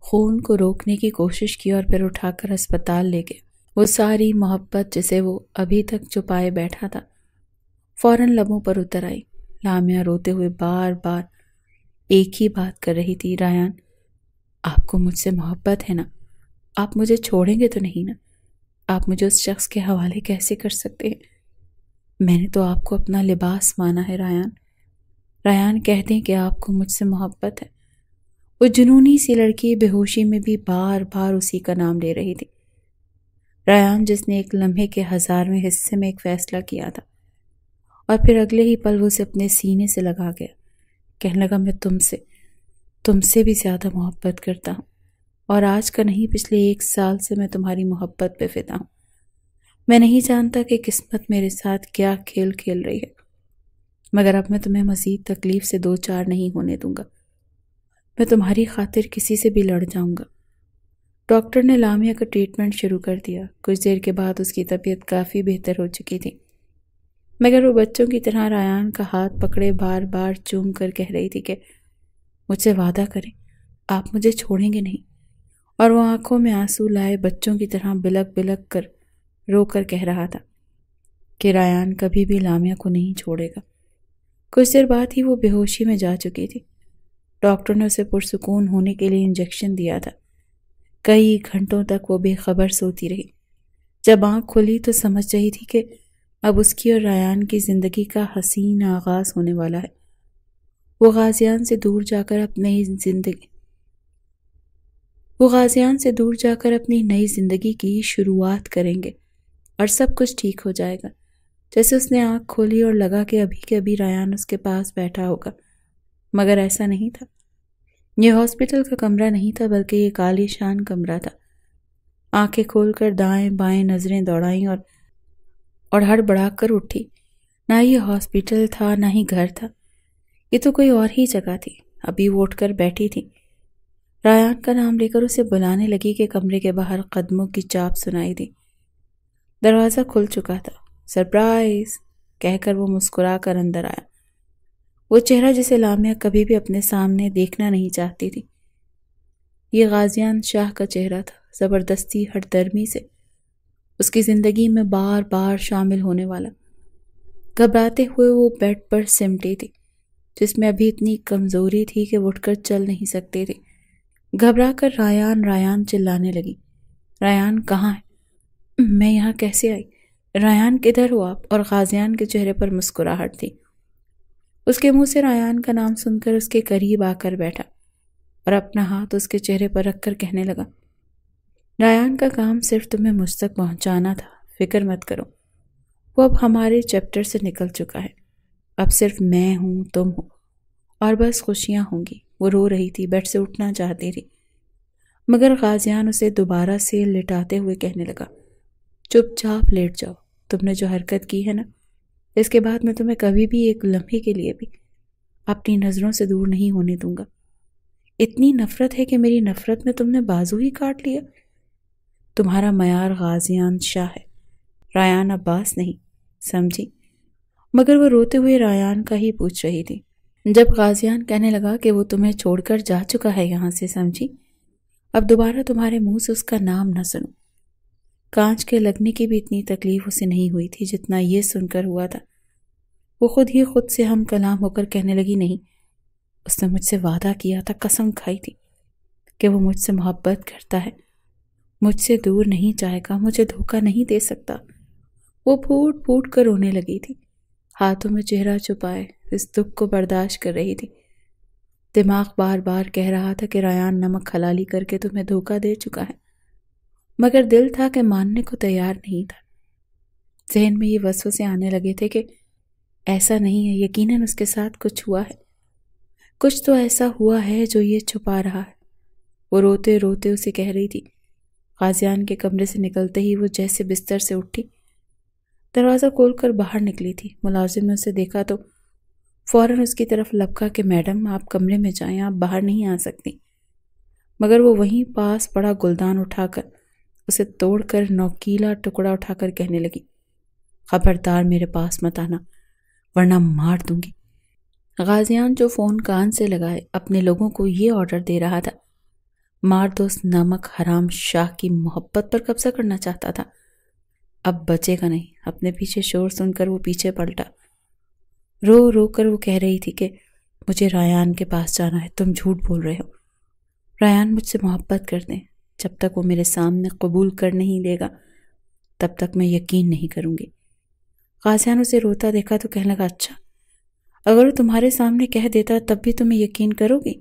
خون کو روکنے کی کوشش کی اور پھر اٹھا کر ہسپتال لے گیا۔ وہ ساری محبت جسے وہ ابھی تک چھپائے بیٹھا تھا فوراً لبوں پر اتر آئی۔ لامیا روتے ہوئے بار بار ایک ہی بات کر رہی تھی، ریان آپ کو مجھ سے محبت ہے نا؟ آپ مجھے چھوڑیں گے تو نہیں نا؟ آپ مجھے اس شخص کے حوالے کیسے کر سکتے ہیں؟ میں نے تو آپ کو اپنا لباس مانا ہے ریان۔ ریان کہہ دیں کہ آپ کو مجھ سے محبت ہے۔ وہ جنونی سی لڑکی بے ہوشی میں بھی بار بار اسی کا نام لے رہی تھی۔ ریان جس نے ایک لمحے کے 1000ویں حصے میں ایک فیصلہ کیا تھا اور پھر اگلے ہی پل وہ اسے اپنے سینے سے لگا گیا، کہنے لگا میں تم سے بھی زیادہ محبت کرتا ہوں، اور آج کا نہیں پچھلے 1 سال سے میں تمہاری محبت پہ فدا ہوں۔ میں نہیں جانتا کہ قسمت میرے ساتھ کیا کھیل کھیل رہی ہے، مگر اب میں تمہیں مزید تکلیف سے 2-4 نہیں ہونے دوں گا۔ میں تمہاری خاطر کسی سے بھی لڑ جاؤں گا۔ ڈاکٹر نے لامیا کا ٹریٹمنٹ شروع کر دیا۔ کچھ دیر کے بعد اس کی طبیعت کافی بہتر ہو چکی تھی، مگر وہ بچوں کی طرح ریان کا ہاتھ پکڑے بار بار چوم کر کہہ رہی تھی کہ مجھ سے وعدہ کریں، آپ مجھے چھوڑیں گے نہیں، اور وہ آنکھوں میں آنسو لائے بچوں کی طرح بلک بلک کر رو کر کہہ رہا تھا کہ ریان کبھی بھی لامیا کو نہیں چھوڑے گا۔ کچھ دیر بعد ہی وہ بے ہوشی میں جا چکی تھی۔ ڈاکٹر نے اسے پرسکون ہونے کے لیے انجیکشن دیا تھا۔ کئی گھنٹوں تک وہ بے خبر سوتی رہی۔ جب آنکھ کھلی تو سمجھ رہی تھی کہ اب اس کی اور ریان کی زندگی کا حسین آغاز ہونے والا ہے۔ وہ غازیان سے دور جا کر اپنی نئی زندگی کی شروعات کریں گے، اور سب کچھ ٹھیک ہو جائے گا۔ جیسے اس نے آنکھ کھولی اور لگا کہ ابھی کے ابھی ریان اس کے پاس بیٹھا ہوگا، مگر ایسا نہیں تھا۔ یہ ہاسپٹل کا کمرہ نہیں تھا، بلکہ ایک عالی شان کمرہ تھا۔ آنکھیں کھول کر دائیں بائیں نظریں دوڑائیں اور ہڑبڑا کر اٹھی۔ نہ یہ ہاسپٹل تھا نہ ہی گھر تھا، یہ تو کوئی اور ہی جگہ تھی۔ ابھی وہ اٹھ کر بیٹھی تھی، ریان کا نام لے کر اسے بلانے لگی کہ کمرے کے باہر قدموں کی چاپ سنائی دی۔ دروازہ کھل چکا تھا۔ سرپرائز کہہ کر وہ مسکرا کر اندر آیا۔ وہ چہرہ جسے لامیا کبھی بھی اپنے سامنے دیکھنا نہیں چاہتی تھی۔ یہ غازیان شاہ کا چہرہ تھا، زبردستی ہٹ درمی سے اس کی زندگی میں بار بار شامل ہونے والا۔ گھبراتے ہوئے وہ بیڈ پر سمٹی تھی، جس میں ابھی اتنی کمزوری تھی کہ وہ اٹھ کر چل نہیں سکتی تھی۔ گھبرا کر ریان چلانے لگی۔ ریان کہاں ہے؟ میں یہاں کیسے آئی؟ ریان کدھر ہو آپ؟ اور غازیان کے چہرے پر مسکراہٹ تھی۔ اس کے منہ سے ریان کا نام سن کر اس کے قریب آ کر بیٹھا اور اپنا ہاتھ اس کے چہرے پر رکھ کر کہنے لگا، ریان کا کام صرف تمہیں مجھ تک پہنچانا تھا، فکر مت کرو۔ وہ اب ہمارے چیپٹر سے نکل چکا ہے۔ اب صرف میں ہوں، تم ہو، اور بس خوشیاں ہوں گی۔ وہ رو رہی تھی، بیڈ سے اٹھنا چاہتی تھی، مگر غازیان اسے دوبارہ سے لٹاتے ہوئے کہنے لگا، چپ چاپ لیٹ جاؤ۔ تم نے جو حرکت کی ہے نا، اس کے بعد میں تمہیں کبھی بھی ایک لمحے کے لیے بھی اپنی نظروں سے دور نہیں ہونے دوں گا۔ اتنی نفرت ہے کہ میری نفرت میں تم نے بازو ہی کاٹ لیا۔ تمہارا معیار غازیان شاہ ہے، ریان عباس نہیں، سمجھی؟ مگر وہ روتے ہوئے ریان کا ہی پوچھ رہی تھی۔ جب غازیان کہنے لگا کہ وہ تمہیں چھوڑ کر جا چکا ہے یہاں سے، سمجھی؟ اب دوبارہ تمہارے منہ سے اس کا نام نہ سنوں۔ کانچ کے لگنے کی بھی اتنی تکلیف اسے نہیں ہوئی تھی جتنا یہ سن کر ہوا تھا۔ وہ خود سے ہم کلام ہو کر کہنے لگی، نہیں، اس نے مجھ سے وعدہ کیا تھا، قسم کھائی تھی کہ وہ مجھ سے محبت کرتا ہے، مجھ سے دور نہیں جائے گا، مجھے دھوکہ نہیں دے سکتا۔ وہ پھوٹ پھوٹ کر رونے لگی تھی، ہاتھوں میں چہرہ چھپائے اس دکھ کو برداشت کر رہی تھی۔ دماغ بار بار کہہ رہا تھا کہ ریان نمک حلالی کر کے تمہیں دھوکہ دے چکا ہے، مگر دل تھا کہ ماننے کو تیار نہیں تھا۔ ذہن میں یہ وسوسے آنے لگے تھے کہ ایسا نہیں ہے، یقیناً اس کے ساتھ کچھ ہوا ہے، کچھ تو ایسا ہوا ہے جو یہ چھپا رہا ہے۔ وہ روتے روتے اسے کہہ رہی تھی۔ غازیان کے کمرے سے نکلتے ہی وہ جیسے بستر سے اٹھی، دروازہ کھول کر باہر نکلی تھی۔ ملازم نے اسے دیکھا تو فوراً اس کی طرف لپکا کہ میڈم آپ کمرے میں جائیں، آپ باہر نہیں آ سکتی، مگر وہ وہیں پاس پڑا گلدان اٹھا کر اسے توڑ کر نوکیلا ٹکڑا اٹھا کر کہنے لگی، خبردار میرے پاس مت آنا ورنہ مار دوں گی۔ غازیان جو فون کان سے لگائے اپنے لوگوں کو یہ آرڈر دے رہا تھا، مار دو اس نمک حرام شاہ کی محبت پر قبضہ کرنا چاہتا تھا۔ اب بچے گا نہیں۔ اپنے پیچھے شور سن کر وہ پیچھے پلٹا۔ رو رو کر وہ کہہ رہی تھی کہ مجھے ریان کے پاس جانا ہے، تم جھوٹ بول رہے ہو۔ ریان مجھ سے محبت کر دیں، جب تک وہ میرے سامنے قبول کر نہیں لے گا تب تک میں یقین نہیں کروں گی۔ غازیان اسے روتا دیکھا تو کہنے لگا، اچھا اگر وہ تمہارے سامنے کہہ دیتا تب بھی تمہیں یقین کرو گی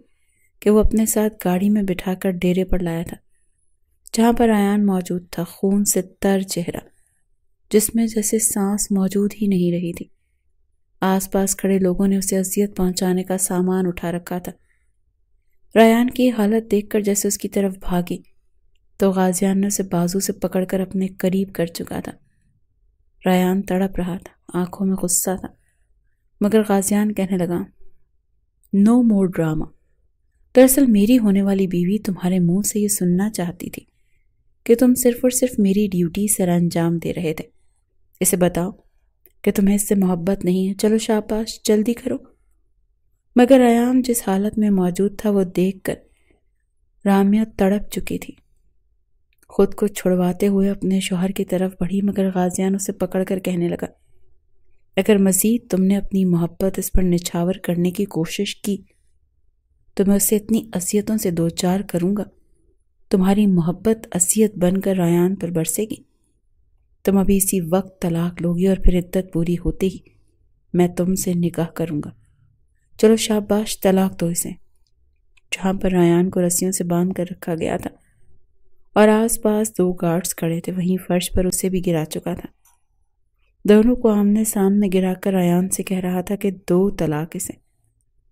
کہ وہ اپنے ساتھ گاڑی میں بٹھا کر ڈیرے پر لایا تھا، جہاں پر ریان موجود تھا، خون سے تر چہرہ، جس میں جیسے سانس موجود ہی نہیں رہی تھی۔ آس پاس کھڑے لوگوں نے اسے اذیت پہنچانے کا سامان اٹھا رکھا تھا۔ ریان کی حالت دیکھ کر جیسے اس کی طرف بھاگی تو غازیان نے اسے بازو سے پکڑ کر اپنے قریب کر چکا تھا۔ ریان تڑپ رہا تھا، آنکھوں میں غصہ تھا، مگر غازیان کہنے لگا، نو مور ڈرامہ۔ دراصل میری ہونے والی بیوی تمہارے منہ سے یہ سننا چاہتی تھی کہ تم صرف اور صرف میری ڈیوٹی سر انجام دے رہے تھے۔ اسے بتاؤ کہ تمہیں اس سے محبت نہیں ہے، چلو شاباش جلدی کرو۔ مگر ریان جس حالت میں موجود تھا وہ دیکھ کر رامیہ تڑپ چکی تھی۔ خود کو چھڑواتے ہوئے اپنے شوہر کی طرف بڑھی، مگر غازیان اسے پکڑ کر کہنے لگا، اگر مزید تم نے اپنی محبت اس پر نچھاور کرنے کی کوشش کی تو میں اسے اتنی اذیتوں سے دوچار کروں گا، تمہاری محبت اذیت بن کر ریان پر برسے گی۔ تم ابھی اسی وقت طلاق لوگی اور پھر عدت پوری ہوتے ہی میں تم سے نکاح کروں گا۔ چلو شاباش طلاق دو اسے۔ جہاں پر ریان کو رسیوں سے باندھ کر رکھا گیا تھا اور آس پاس 2 گارڈز کھڑے تھے، وہیں فرش پر اسے بھی گرا چکا تھا۔ دونوں کو آمنے سامنے گرا کر ریان سے کہہ رہا تھا کہ 2 طلاق اسے،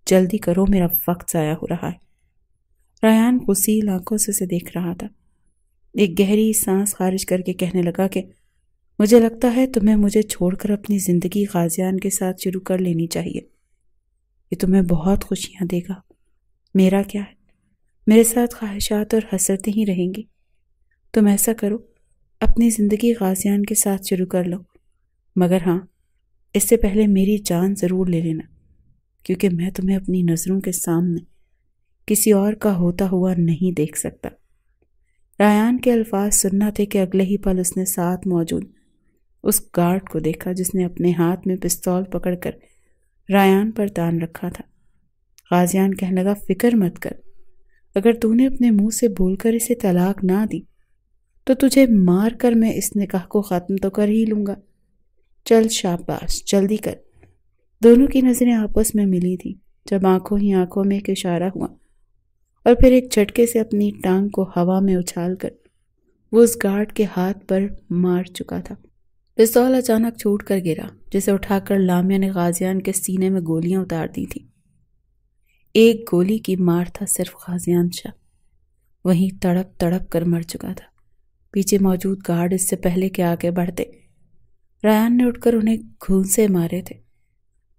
جلدی کرو میرا وقت ضائع ہو رہا ہے۔ ریان غسیل آنکھوں سے اسے دیکھ رہا تھا، ایک گہری سانس خارج کر کے کہنے لگا کہ مجھے لگتا ہے تمہیں مجھے چھوڑ کر اپنی زندگی غازیان کے ساتھ شروع کر لینی چاہیے، یہ تمہیں بہت خوشیاں دے گا۔ میرا کیا ہے، میرے ساتھ خواہشات اور حسرتیں ہی رہیں گی۔ تم ایسا کرو، اپنی زندگی غازیان کے ساتھ شروع کر لو، مگر ہاں اس سے پہلے میری جان ضرور لے لینا، کیونکہ میں تمہیں اپنی نظروں کے سامنے کسی اور کا ہوتا ہوا نہیں دیکھ سکتا۔ ریان کے الفاظ سننا تھے کہ اگلے ہی پل اس نے ساتھ موجود اس گارڈ کو دیکھا جس نے اپنے ہاتھ میں پستول پکڑ کر ریان پر تان رکھا تھا۔ غازیان کہنے لگا، فکر مت کر، اگر تو نے اپنے منہ سے بول کر اسے طلاق نہ دی تو تجھے مار کر میں اس نکاح کو ختم تو کر ہی لوں گا۔ چل شاباش جلدی کر۔ دونوں کی نظریں آپس میں ملی تھیں جب آنکھوں ہی آنکھوں میں ایک اشارہ ہوا اور پھر ایک جھٹکے سے اپنی ٹانگ کو ہوا میں اچھال کر وہ اس گارڈ کے ہاتھ پر مار چکا تھا۔ پستول اچانک چھوٹ کر گرا، جسے اٹھا کر لامیا نے غازیان کے سینے میں گولیاں اتار دی تھیں۔ ایک گولی کی مار تھا صرف غازیان شاہ، وہیں تڑپ تڑپ کر مر چکا تھا۔ پیچھے موجود گارڈ اس سے پہلے کہ آگے بڑھتے، ریان نے اٹھ کر انہیں گھونسے مارے تھے۔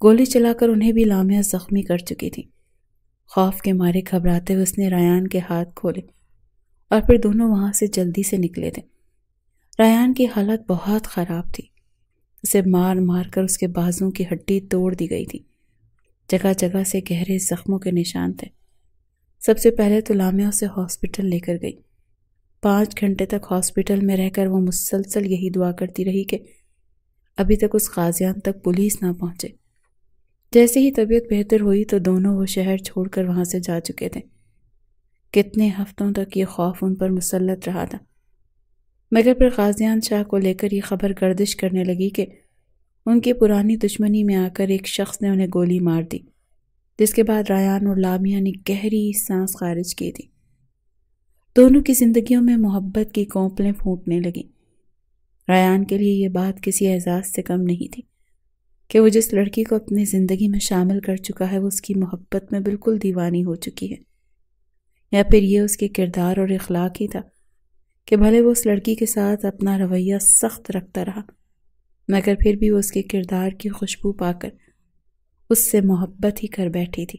گولی چلا کر انہیں بھی لامیا زخمی کر چکی تھی۔ خوف کے مارے گھبراتے ہوئے اس نے ریان کے ہاتھ کھولے اور پھر دونوں وہاں سے جلدی سے نکلے تھے۔ ریان کی حالت بہت خراب تھی، اسے مار مار کر اس کے بازوں کی ہڈی توڑ دی گئی تھی، جگہ جگہ سے گہرے زخموں کے نشان تھے۔ سب سے پہلے تو لامیا اسے ہاسپٹل لے کر گئی۔ 5 گھنٹے تک ہاسپٹل میں رہ کر وہ مسلسل یہی دعا کرتی رہی کہ ابھی تک اس غازیان تک پولیس نہ پہنچے۔ جیسے ہی طبیعت بہتر ہوئی تو دونوں وہ شہر چھوڑ کر وہاں سے جا چکے تھے۔ کتنے ہفتوں تک یہ خوف ان پر مسلط رہا تھا، مگر پھر غازیان شاہ کو لے کر یہ خبر گردش کرنے لگی کہ ان کی پرانی دشمنی میں آ کر ایک شخص نے انہیں گولی مار دی، جس کے بعد ریان اور لامیا نے گہری سانس خارج کی تھی۔ دونوں کی زندگیوں میں محبت کی کونپلیں پھوٹنے لگیں۔ ریان کے لیے یہ بات کسی اعزاز سے کم نہیں تھی کہ وہ جس لڑکی کو اپنی زندگی میں شامل کر چکا ہے وہ اس کی محبت میں بالکل دیوانی ہو چکی ہے، یا پھر یہ اس کے کردار اور اخلاق ہی تھا کہ بھلے وہ اس لڑکی کے ساتھ اپنا رویہ سخت رکھتا رہا، مگر پھر بھی وہ اس کے کردار کی خوشبو پا کر اس سے محبت ہی کر بیٹھی تھی۔